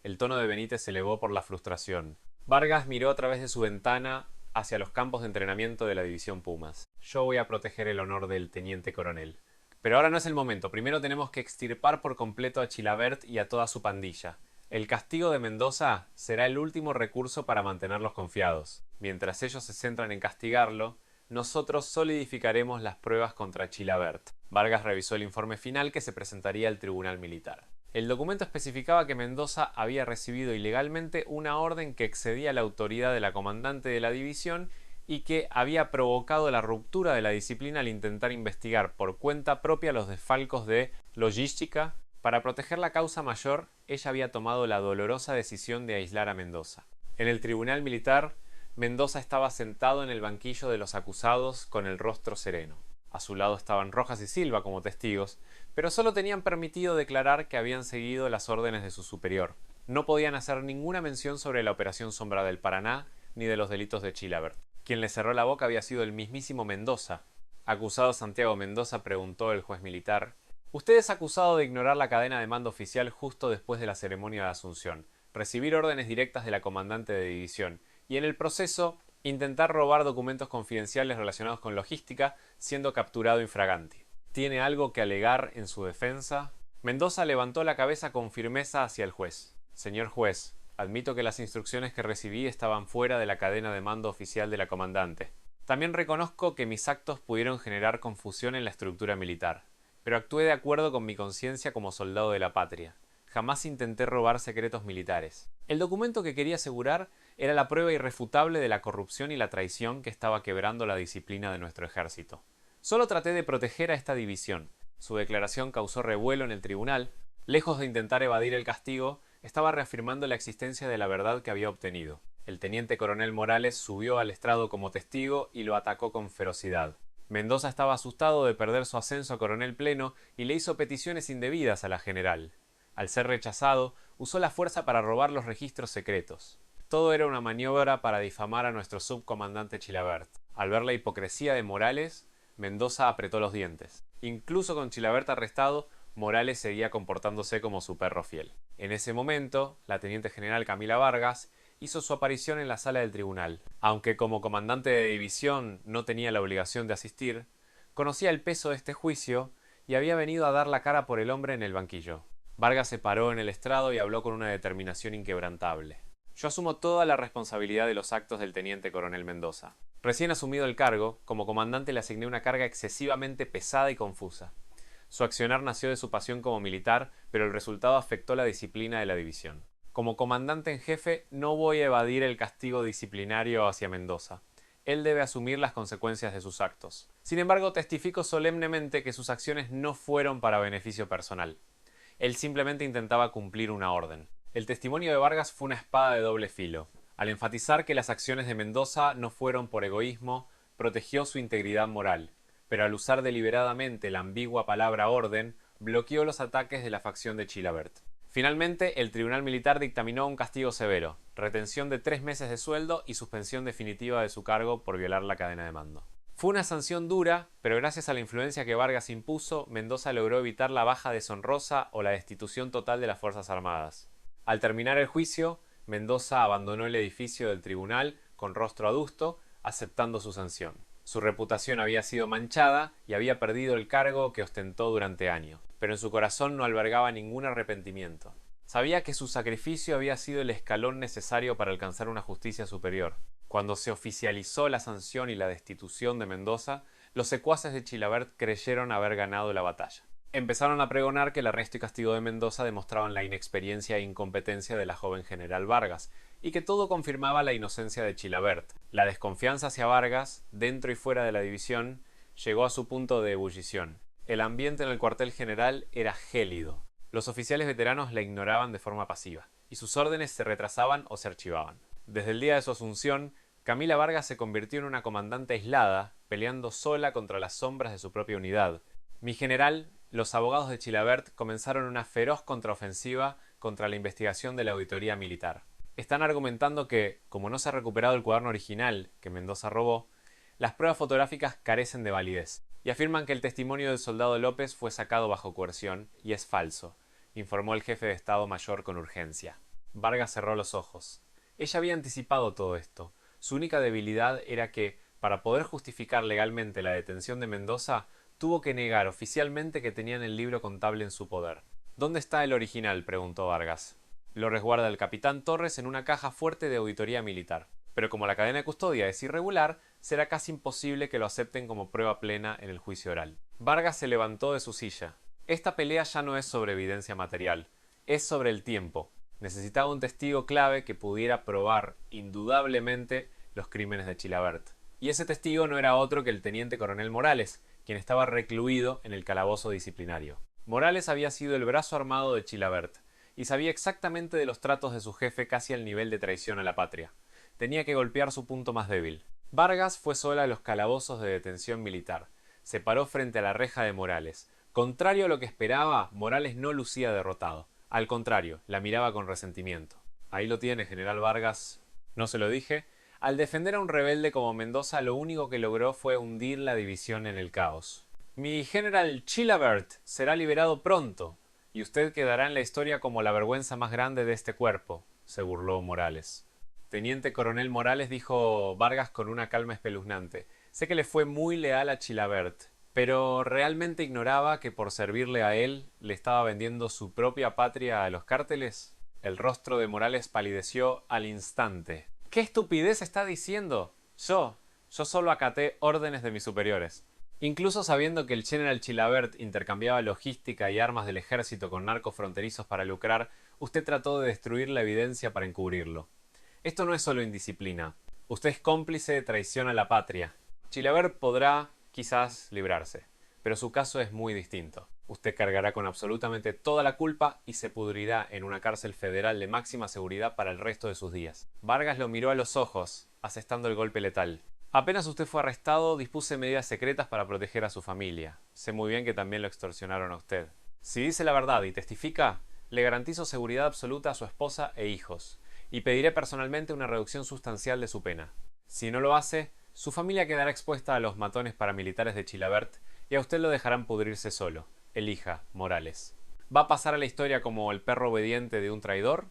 El tono de Benítez se elevó por la frustración. Vargas miró a través de su ventana hacia los campos de entrenamiento de la División Pumas. Yo voy a proteger el honor del teniente coronel. Pero ahora no es el momento. Primero tenemos que extirpar por completo a Chilabert y a toda su pandilla. El castigo de Mendoza será el último recurso para mantenerlos confiados. Mientras ellos se centran en castigarlo, nosotros solidificaremos las pruebas contra Chilabert. Vargas revisó el informe final que se presentaría al tribunal militar. El documento especificaba que Mendoza había recibido ilegalmente una orden que excedía la autoridad de la comandante de la división y que había provocado la ruptura de la disciplina al intentar investigar por cuenta propia los desfalcos de logística. Para proteger la causa mayor, ella había tomado la dolorosa decisión de aislar a Mendoza. En el tribunal militar, Mendoza estaba sentado en el banquillo de los acusados con el rostro sereno. A su lado estaban Rojas y Silva como testigos, pero solo tenían permitido declarar que habían seguido las órdenes de su superior. No podían hacer ninguna mención sobre la Operación Sombra del Paraná ni de los delitos de Chilabert. Quien le cerró la boca había sido el mismísimo Mendoza. Acusado Santiago Mendoza, preguntó el juez militar: «Usted es acusado de ignorar la cadena de mando oficial justo después de la ceremonia de Asunción, recibir órdenes directas de la comandante de división y en el proceso intentar robar documentos confidenciales relacionados con logística, siendo capturado infraganti. ¿Tiene algo que alegar en su defensa?». Mendoza levantó la cabeza con firmeza hacia el juez. «Señor juez, admito que las instrucciones que recibí estaban fuera de la cadena de mando oficial de la comandante. También reconozco que mis actos pudieron generar confusión en la estructura militar, pero actué de acuerdo con mi conciencia como soldado de la patria. Jamás intenté robar secretos militares». El documento que quería asegurar era la prueba irrefutable de la corrupción y la traición que estaba quebrando la disciplina de nuestro ejército. Solo traté de proteger a esta división. Su declaración causó revuelo en el tribunal. Lejos de intentar evadir el castigo, estaba reafirmando la existencia de la verdad que había obtenido. El teniente coronel Morales subió al estrado como testigo y lo atacó con ferocidad. Mendoza estaba asustado de perder su ascenso a coronel pleno y le hizo peticiones indebidas a la general. Al ser rechazado, usó la fuerza para robar los registros secretos. Todo era una maniobra para difamar a nuestro subcomandante Chilabert. Al ver la hipocresía de Morales, Mendoza apretó los dientes. Incluso con Chilabert arrestado, Morales seguía comportándose como su perro fiel. En ese momento, la teniente general Camila Vargas hizo su aparición en la sala del tribunal. Aunque como comandante de división no tenía la obligación de asistir, conocía el peso de este juicio y había venido a dar la cara por el hombre en el banquillo. Vargas se paró en el estrado y habló con una determinación inquebrantable. «Yo asumo toda la responsabilidad de los actos del teniente coronel Mendoza. Recién asumido el cargo, como comandante le asigné una carga excesivamente pesada y confusa. Su accionar nació de su pasión como militar, pero el resultado afectó la disciplina de la división. Como comandante en jefe, no voy a evadir el castigo disciplinario hacia Mendoza. Él debe asumir las consecuencias de sus actos. Sin embargo, testifico solemnemente que sus acciones no fueron para beneficio personal. Él simplemente intentaba cumplir una orden». El testimonio de Vargas fue una espada de doble filo. Al enfatizar que las acciones de Mendoza no fueron por egoísmo, protegió su integridad moral, pero al usar deliberadamente la ambigua palabra orden, bloqueó los ataques de la facción de Chilabert. Finalmente, el tribunal militar dictaminó un castigo severo: retención de 3 meses de sueldo y suspensión definitiva de su cargo por violar la cadena de mando. Fue una sanción dura, pero gracias a la influencia que Vargas impuso, Mendoza logró evitar la baja deshonrosa o la destitución total de las Fuerzas Armadas. Al terminar el juicio, Mendoza abandonó el edificio del tribunal con rostro adusto, aceptando su sanción. Su reputación había sido manchada y había perdido el cargo que ostentó durante años, pero en su corazón no albergaba ningún arrepentimiento. Sabía que su sacrificio había sido el escalón necesario para alcanzar una justicia superior. Cuando se oficializó la sanción y la destitución de Mendoza, los secuaces de Chilabert creyeron haber ganado la batalla. Empezaron a pregonar que el arresto y castigo de Mendoza demostraban la inexperiencia e incompetencia de la joven general Vargas, y que todo confirmaba la inocencia de Chilabert. La desconfianza hacia Vargas, dentro y fuera de la división, llegó a su punto de ebullición. El ambiente en el cuartel general era gélido. Los oficiales veteranos la ignoraban de forma pasiva, y sus órdenes se retrasaban o se archivaban. Desde el día de su asunción, Camila Vargas se convirtió en una comandante aislada, peleando sola contra las sombras de su propia unidad. «Mi general», los abogados de Chilabert comenzaron una feroz contraofensiva contra la investigación de la auditoría militar. Están argumentando que, como no se ha recuperado el cuaderno original que Mendoza robó, las pruebas fotográficas carecen de validez, y afirman que el testimonio del soldado López fue sacado bajo coerción y es falso, informó el jefe de Estado Mayor con urgencia. Vargas cerró los ojos. Ella había anticipado todo esto. Su única debilidad era que, para poder justificar legalmente la detención de Mendoza, tuvo que negar oficialmente que tenían el libro contable en su poder. ¿Dónde está el original?, preguntó Vargas. Lo resguarda el capitán Torres en una caja fuerte de auditoría militar. Pero como la cadena de custodia es irregular, será casi imposible que lo acepten como prueba plena en el juicio oral. Vargas se levantó de su silla. Esta pelea ya no es sobre evidencia material, es sobre el tiempo. Necesitaba un testigo clave que pudiera probar indudablemente los crímenes de Chilavert. Y ese testigo no era otro que el teniente coronel Morales, quien estaba recluido en el calabozo disciplinario. Morales había sido el brazo armado de Chilavert, y sabía exactamente de los tratos de su jefe casi al nivel de traición a la patria. Tenía que golpear su punto más débil. Vargas fue sola a los calabozos de detención militar. Se paró frente a la reja de Morales. Contrario a lo que esperaba, Morales no lucía derrotado. Al contrario, la miraba con resentimiento. Ahí lo tiene, general Vargas. ¿No se lo dije? Al defender a un rebelde como Mendoza, lo único que logró fue hundir la división en el caos. Mi general Chilavert será liberado pronto, y usted quedará en la historia como la vergüenza más grande de este cuerpo, se burló Morales. Teniente coronel Morales, dijo Vargas con una calma espeluznante. Sé que le fue muy leal a Chilavert, pero ¿realmente ignoraba que por servirle a él le estaba vendiendo su propia patria a los cárteles? El rostro de Morales palideció al instante. ¿Qué estupidez está diciendo? Yo solo acaté órdenes de mis superiores. Incluso sabiendo que el general Chilavert intercambiaba logística y armas del ejército con narcos fronterizos para lucrar, usted trató de destruir la evidencia para encubrirlo. Esto no es solo indisciplina. Usted es cómplice de traición a la patria. Chilavert podrá, quizás, librarse, pero su caso es muy distinto. Usted cargará con absolutamente toda la culpa y se pudrirá en una cárcel federal de máxima seguridad para el resto de sus días. Vargas lo miró a los ojos, asestando el golpe letal. Apenas usted fue arrestado, dispuse medidas secretas para proteger a su familia. Sé muy bien que también lo extorsionaron a usted. Si dice la verdad y testifica, le garantizo seguridad absoluta a su esposa e hijos, y pediré personalmente una reducción sustancial de su pena. Si no lo hace, su familia quedará expuesta a los matones paramilitares de Chilavert y a usted lo dejarán pudrirse solo. Elija, Morales. ¿Va a pasar a la historia como el perro obediente de un traidor?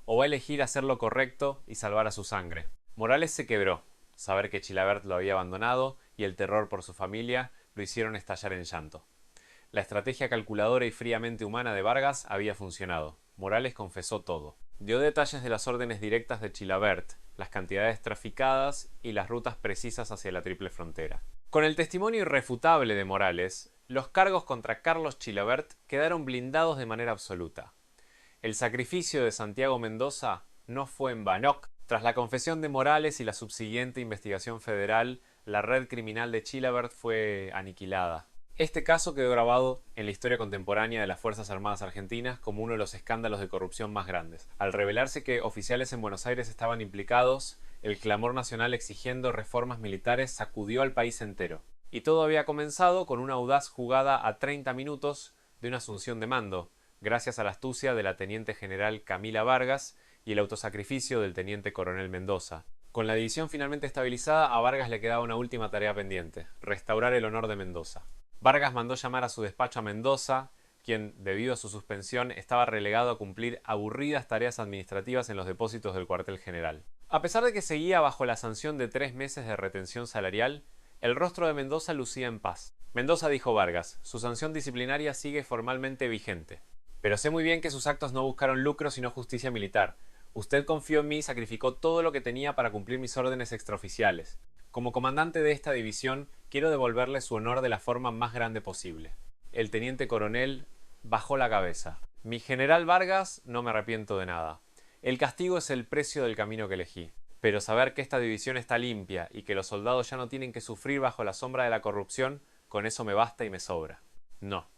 ¿O va a elegir hacer lo correcto y salvar a su sangre? Morales se quebró. Saber que Chilavert lo había abandonado y el terror por su familia lo hicieron estallar en llanto. La estrategia calculadora y fríamente humana de Vargas había funcionado. Morales confesó todo. Dio detalles de las órdenes directas de Chilavert, las cantidades traficadas y las rutas precisas hacia la triple frontera. Con el testimonio irrefutable de Morales, los cargos contra Carlos Chilavert quedaron blindados de manera absoluta. El sacrificio de Santiago Mendoza no fue en vano. Tras la confesión de Morales y la subsiguiente investigación federal, la red criminal de Chilavert fue aniquilada. Este caso quedó grabado en la historia contemporánea de las Fuerzas Armadas Argentinas como uno de los escándalos de corrupción más grandes. Al revelarse que oficiales en Buenos Aires estaban implicados, el clamor nacional exigiendo reformas militares sacudió al país entero. Y todo había comenzado con una audaz jugada a 30 minutos de una asunción de mando, gracias a la astucia de la teniente general Camila Vargas y el autosacrificio del teniente coronel Mendoza. Con la división finalmente estabilizada, a Vargas le quedaba una última tarea pendiente: restaurar el honor de Mendoza. Vargas mandó llamar a su despacho a Mendoza, quien, debido a su suspensión, estaba relegado a cumplir aburridas tareas administrativas en los depósitos del cuartel general. A pesar de que seguía bajo la sanción de 3 meses de retención salarial, el rostro de Mendoza lucía en paz. Mendoza, dijo Vargas, su sanción disciplinaria sigue formalmente vigente. Pero sé muy bien que sus actos no buscaron lucro sino justicia militar. Usted confió en mí y sacrificó todo lo que tenía para cumplir mis órdenes extraoficiales. Como comandante de esta división, quiero devolverle su honor de la forma más grande posible. El teniente coronel bajó la cabeza. Mi general Vargas, no me arrepiento de nada. El castigo es el precio del camino que elegí. Pero saber que esta división está limpia y que los soldados ya no tienen que sufrir bajo la sombra de la corrupción, con eso me basta y me sobra. No.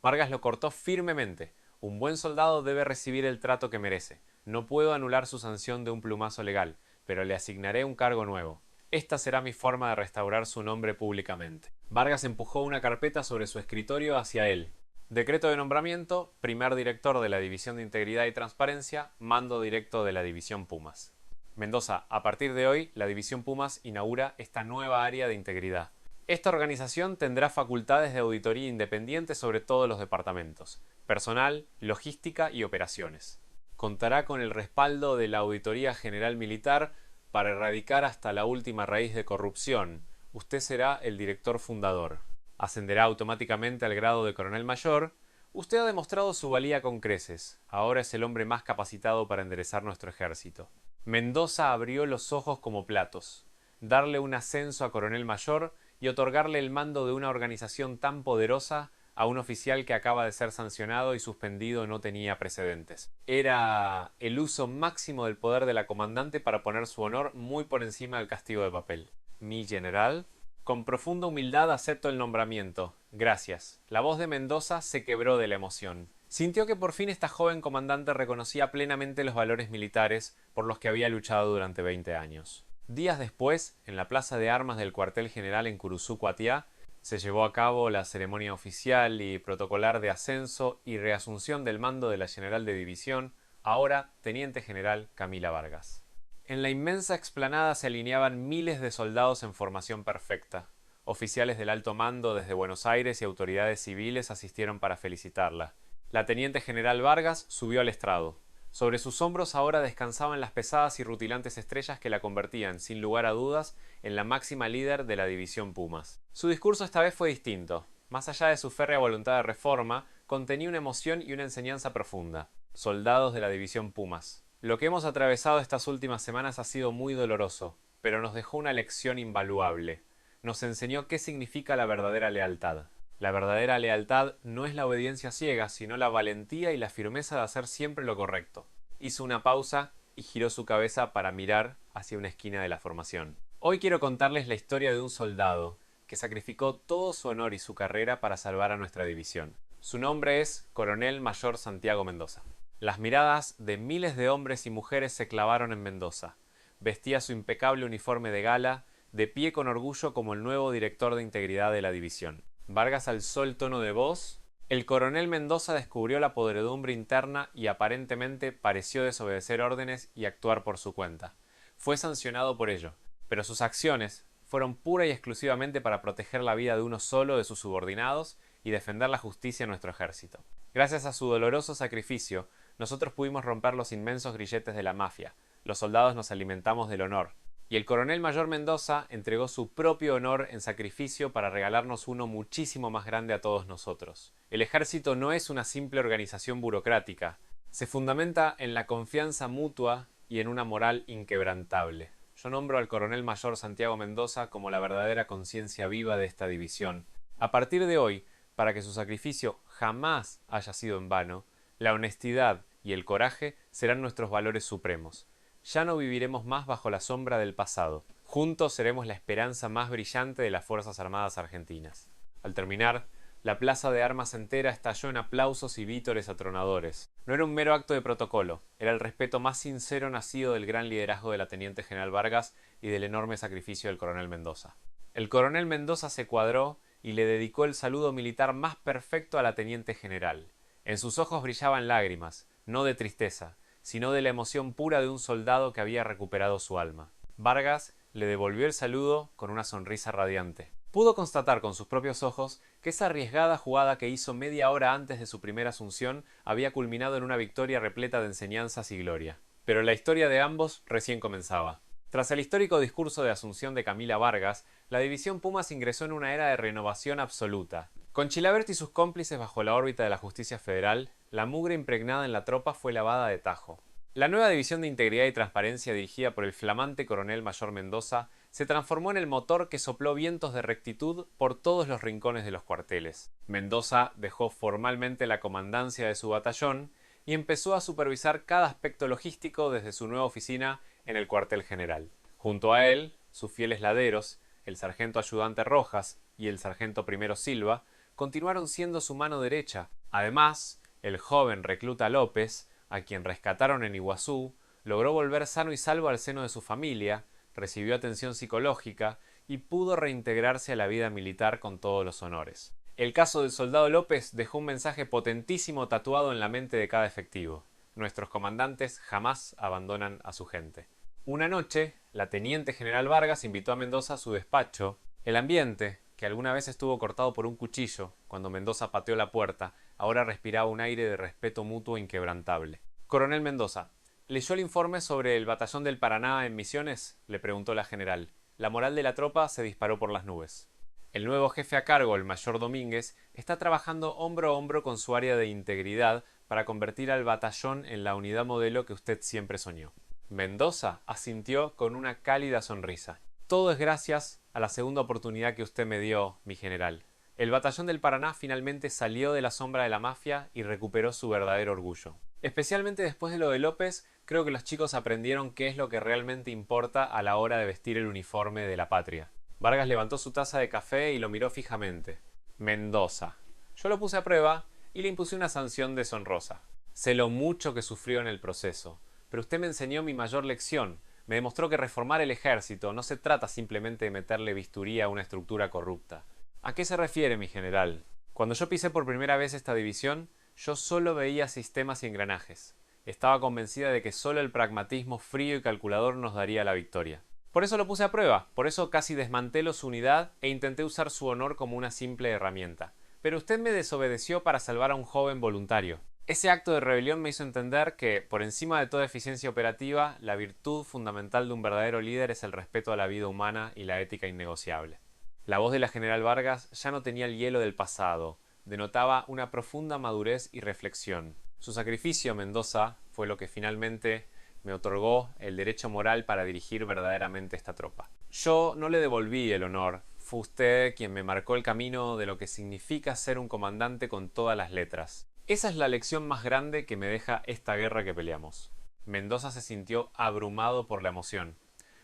Vargas lo cortó firmemente. Un buen soldado debe recibir el trato que merece. No puedo anular su sanción de un plumazo legal, pero le asignaré un cargo nuevo. Esta será mi forma de restaurar su nombre públicamente. Vargas empujó una carpeta sobre su escritorio hacia él. Decreto de nombramiento, primer director de la División de Integridad y Transparencia, mando directo de la División Pumas. Mendoza, a partir de hoy, la División Pumas inaugura esta nueva área de integridad. Esta organización tendrá facultades de auditoría independiente sobre todos los departamentos: personal, logística y operaciones. contará con el respaldo de la Auditoría General Militar para erradicar hasta la última raíz de corrupción. Usted será el director fundador. Ascenderá automáticamente al grado de coronel mayor. Usted ha demostrado su valía con creces. Ahora es el hombre más capacitado para enderezar nuestro ejército. Mendoza abrió los ojos como platos. Darle un ascenso a coronel mayor y otorgarle el mando de una organización tan poderosa a un oficial que acaba de ser sancionado y suspendido no tenía precedentes. Era el uso máximo del poder de la comandante para poner su honor muy por encima del castigo de papel. Mi general, con profunda humildad acepto el nombramiento. Gracias. La voz de Mendoza se quebró de la emoción. Sintió que por fin esta joven comandante reconocía plenamente los valores militares por los que había luchado durante 20 años. Días después, en la plaza de armas del cuartel general en Curuzú, Cuatiá, se llevó a cabo la ceremonia oficial y protocolar de ascenso y reasunción del mando de la general de división, ahora teniente general Camila Vargas. En la inmensa explanada se alineaban miles de soldados en formación perfecta. Oficiales del alto mando desde Buenos Aires y autoridades civiles asistieron para felicitarla. La teniente general Vargas subió al estrado. Sobre sus hombros ahora descansaban las pesadas y rutilantes estrellas que la convertían, sin lugar a dudas, en la máxima líder de la división Pumas. Su discurso esta vez fue distinto. Más allá de su férrea voluntad de reforma, contenía una emoción y una enseñanza profunda. Soldados de la división Pumas. Lo que hemos atravesado estas últimas semanas ha sido muy doloroso, pero nos dejó una lección invaluable. Nos enseñó qué significa la verdadera lealtad. La verdadera lealtad no es la obediencia ciega, sino la valentía y la firmeza de hacer siempre lo correcto. Hizo una pausa y giró su cabeza para mirar hacia una esquina de la formación. Hoy quiero contarles la historia de un soldado que sacrificó todo su honor y su carrera para salvar a nuestra división. Su nombre es Coronel Mayor Santiago Mendoza. Las miradas de miles de hombres y mujeres se clavaron en Mendoza. Vestía su impecable uniforme de gala, de pie con orgullo como el nuevo director de integridad de la división. Vargas alzó el tono de voz. El coronel Mendoza descubrió la podredumbre interna y aparentemente pareció desobedecer órdenes y actuar por su cuenta. Fue sancionado por ello, pero sus acciones fueron pura y exclusivamente para proteger la vida de uno solo de sus subordinados y defender la justicia en nuestro ejército. Gracias a su doloroso sacrificio, nosotros pudimos romper los inmensos grilletes de la mafia. Los soldados nos alimentamos del honor. Y el coronel mayor Mendoza entregó su propio honor en sacrificio para regalarnos uno muchísimo más grande a todos nosotros. El ejército no es una simple organización burocrática. Se fundamenta en la confianza mutua y en una moral inquebrantable. Yo nombro al coronel mayor Santiago Mendoza como la verdadera conciencia viva de esta división. A partir de hoy, para que su sacrificio jamás haya sido en vano, la honestidad y el coraje serán nuestros valores supremos. Ya no viviremos más bajo la sombra del pasado. Juntos seremos la esperanza más brillante de las Fuerzas Armadas Argentinas. Al terminar, la plaza de armas entera estalló en aplausos y vítores atronadores. No era un mero acto de protocolo, era el respeto más sincero nacido del gran liderazgo de la teniente general Vargas y del enorme sacrificio del coronel Mendoza. El coronel Mendoza se cuadró y le dedicó el saludo militar más perfecto a la teniente general. En sus ojos brillaban lágrimas, no de tristeza, sino de la emoción pura de un soldado que había recuperado su alma. Vargas le devolvió el saludo con una sonrisa radiante. Pudo constatar con sus propios ojos que esa arriesgada jugada que hizo media hora antes de su primera asunción había culminado en una victoria repleta de enseñanzas y gloria. Pero la historia de ambos recién comenzaba. Tras el histórico discurso de asunción de Camila Vargas, la división Pumas ingresó en una era de renovación absoluta. Con Chilavert y sus cómplices bajo la órbita de la justicia federal, la mugre impregnada en la tropa fue lavada de tajo. La nueva división de integridad y transparencia dirigida por el flamante coronel mayor Mendoza se transformó en el motor que sopló vientos de rectitud por todos los rincones de los cuarteles. Mendoza dejó formalmente la comandancia de su batallón y empezó a supervisar cada aspecto logístico desde su nueva oficina en el cuartel general. Junto a él, sus fieles laderos, el sargento ayudante Rojas y el sargento primero Silva, continuaron siendo su mano derecha. Además, el joven recluta López, a quien rescataron en Iguazú, logró volver sano y salvo al seno de su familia, recibió atención psicológica y pudo reintegrarse a la vida militar con todos los honores. El caso del soldado López dejó un mensaje potentísimo tatuado en la mente de cada efectivo. Nuestros comandantes jamás abandonan a su gente. Una noche, la teniente general Vargas invitó a Mendoza a su despacho. El ambiente, que alguna vez estuvo cortado por un cuchillo, cuando Mendoza pateó la puerta, ahora respiraba un aire de respeto mutuo inquebrantable. Coronel Mendoza, ¿leyó el informe sobre el batallón del Paraná en Misiones?, le preguntó la general. La moral de la tropa se disparó por las nubes. El nuevo jefe a cargo, el mayor Domínguez, está trabajando hombro a hombro con su área de integridad para convertir al batallón en la unidad modelo que usted siempre soñó. Mendoza asintió con una cálida sonrisa. Todo es gracias a la segunda oportunidad que usted me dio, mi general. El batallón del Paraná finalmente salió de la sombra de la mafia y recuperó su verdadero orgullo. Especialmente después de lo de López, creo que los chicos aprendieron qué es lo que realmente importa a la hora de vestir el uniforme de la patria. Vargas levantó su taza de café y lo miró fijamente. Mendoza. Yo lo puse a prueba y le impuse una sanción deshonrosa. Sé lo mucho que sufrió en el proceso, pero usted me enseñó mi mayor lección. Me demostró que reformar el ejército no se trata simplemente de meterle bisturí a una estructura corrupta. ¿A qué se refiere, mi general? Cuando yo pisé por primera vez esta división, yo solo veía sistemas y engranajes. Estaba convencida de que solo el pragmatismo frío y calculador nos daría la victoria. Por eso lo puse a prueba, por eso casi desmantelo su unidad e intenté usar su honor como una simple herramienta. Pero usted me desobedeció para salvar a un joven voluntario. Ese acto de rebelión me hizo entender que, por encima de toda eficiencia operativa, la virtud fundamental de un verdadero líder es el respeto a la vida humana y la ética innegociable. La voz de la general Vargas ya no tenía el hielo del pasado, denotaba una profunda madurez y reflexión. Su sacrificio, Mendoza, fue lo que finalmente me otorgó el derecho moral para dirigir verdaderamente esta tropa. Yo no le devolví el honor, fue usted quien me marcó el camino de lo que significa ser un comandante con todas las letras. Esa es la lección más grande que me deja esta guerra que peleamos. Mendoza se sintió abrumado por la emoción.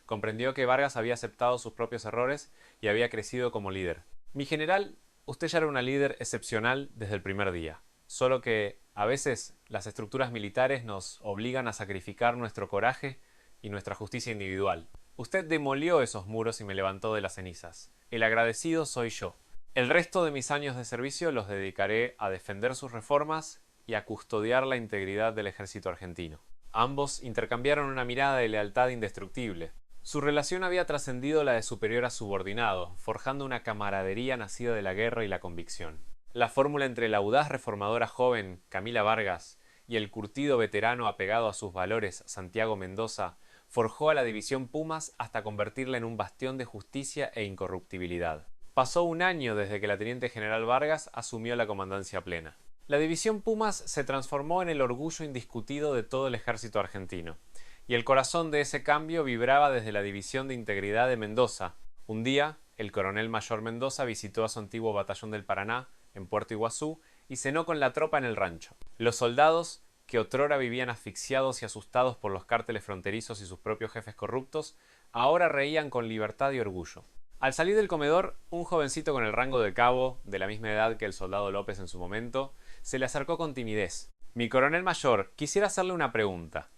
Comprendió que Vargas había aceptado sus propios errores y había crecido como líder. Mi general, usted ya era una líder excepcional desde el primer día. Solo que a veces las estructuras militares nos obligan a sacrificar nuestro coraje y nuestra justicia individual. Usted demolió esos muros y me levantó de las cenizas. El agradecido soy yo. El resto de mis años de servicio los dedicaré a defender sus reformas y a custodiar la integridad del ejército argentino. Ambos intercambiaron una mirada de lealtad indestructible. Su relación había trascendido la de superior a subordinado, forjando una camaradería nacida de la guerra y la convicción. La fórmula entre la audaz reformadora joven Camila Vargas y el curtido veterano apegado a sus valores Santiago Mendoza forjó a la división Pumas hasta convertirla en un bastión de justicia e incorruptibilidad. Pasó un año desde que la teniente general Vargas asumió la comandancia plena. La división Pumas se transformó en el orgullo indiscutido de todo el ejército argentino, y el corazón de ese cambio vibraba desde la división de integridad de Mendoza. Un día, el coronel mayor Mendoza visitó a su antiguo batallón del Paraná, en Puerto Iguazú, y cenó con la tropa en el rancho. Los soldados, que otrora vivían asfixiados y asustados por los cárteles fronterizos y sus propios jefes corruptos, ahora reían con libertad y orgullo. Al salir del comedor, un jovencito con el rango de cabo, de la misma edad que el soldado López en su momento, se le acercó con timidez. Mi coronel mayor, quisiera hacerle una pregunta.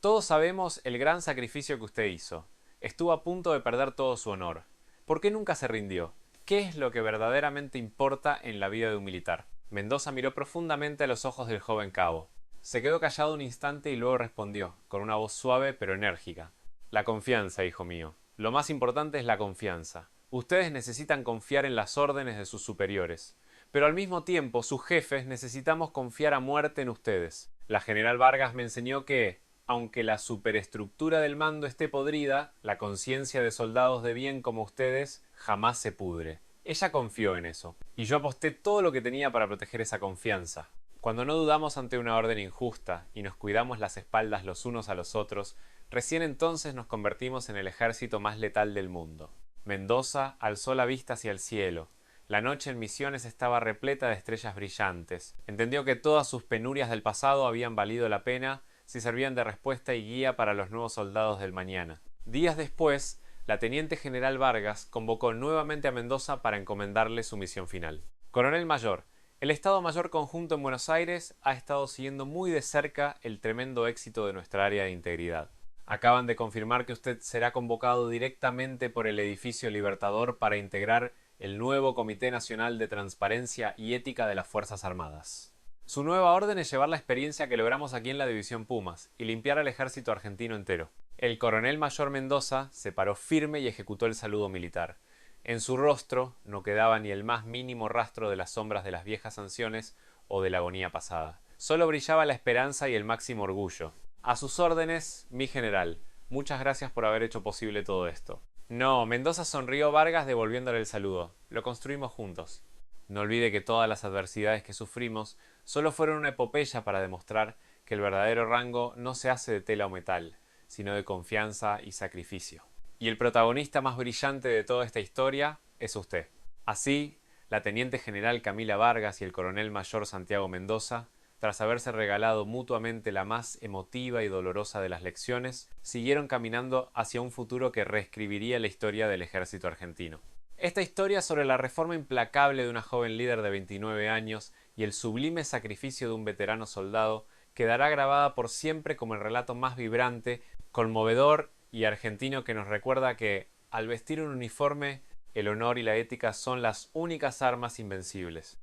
Todos sabemos el gran sacrificio que usted hizo. Estuvo a punto de perder todo su honor. ¿Por qué nunca se rindió? ¿Qué es lo que verdaderamente importa en la vida de un militar? Mendoza miró profundamente a los ojos del joven cabo. Se quedó callado un instante y luego respondió, con una voz suave pero enérgica. La confianza, hijo mío. Lo más importante es la confianza. Ustedes necesitan confiar en las órdenes de sus superiores. Pero al mismo tiempo, sus jefes necesitamos confiar a muerte en ustedes. La general Vargas me enseñó que, aunque la superestructura del mando esté podrida, la conciencia de soldados de bien como ustedes jamás se pudre. Ella confió en eso, y yo aposté todo lo que tenía para proteger esa confianza. Cuando no dudamos ante una orden injusta y nos cuidamos las espaldas los unos a los otros, recién entonces nos convertimos en el ejército más letal del mundo. Mendoza alzó la vista hacia el cielo. La noche en Misiones estaba repleta de estrellas brillantes. Entendió que todas sus penurias del pasado habían valido la pena si servían de respuesta y guía para los nuevos soldados del mañana. Días después, la teniente general Vargas convocó nuevamente a Mendoza para encomendarle su misión final. Coronel Mayor, el Estado Mayor Conjunto en Buenos Aires ha estado siguiendo muy de cerca el tremendo éxito de nuestra área de integridad. Acaban de confirmar que usted será convocado directamente por el edificio Libertador para integrar el nuevo Comité Nacional de Transparencia y Ética de las Fuerzas Armadas. Su nueva orden es llevar la experiencia que logramos aquí en la División Pumas y limpiar al ejército argentino entero. El coronel mayor Mendoza se paró firme y ejecutó el saludo militar. En su rostro no quedaba ni el más mínimo rastro de las sombras de las viejas sanciones o de la agonía pasada. Solo brillaba la esperanza y el máximo orgullo. A sus órdenes, mi general. Muchas gracias por haber hecho posible todo esto. No, Mendoza sonrió Vargas devolviéndole el saludo. Lo construimos juntos. No olvide que todas las adversidades que sufrimos solo fueron una epopeya para demostrar que el verdadero rango no se hace de tela o metal, sino de confianza y sacrificio. Y el protagonista más brillante de toda esta historia es usted. Así, la teniente general Camila Vargas y el coronel mayor Santiago Mendoza, tras haberse regalado mutuamente la más emotiva y dolorosa de las lecciones, siguieron caminando hacia un futuro que reescribiría la historia del ejército argentino. Esta historia sobre la reforma implacable de una joven líder de 29 años y el sublime sacrificio de un veterano soldado quedará grabada por siempre como el relato más vibrante, conmovedor y argentino que nos recuerda que, al vestir un uniforme, el honor y la ética son las únicas armas invencibles.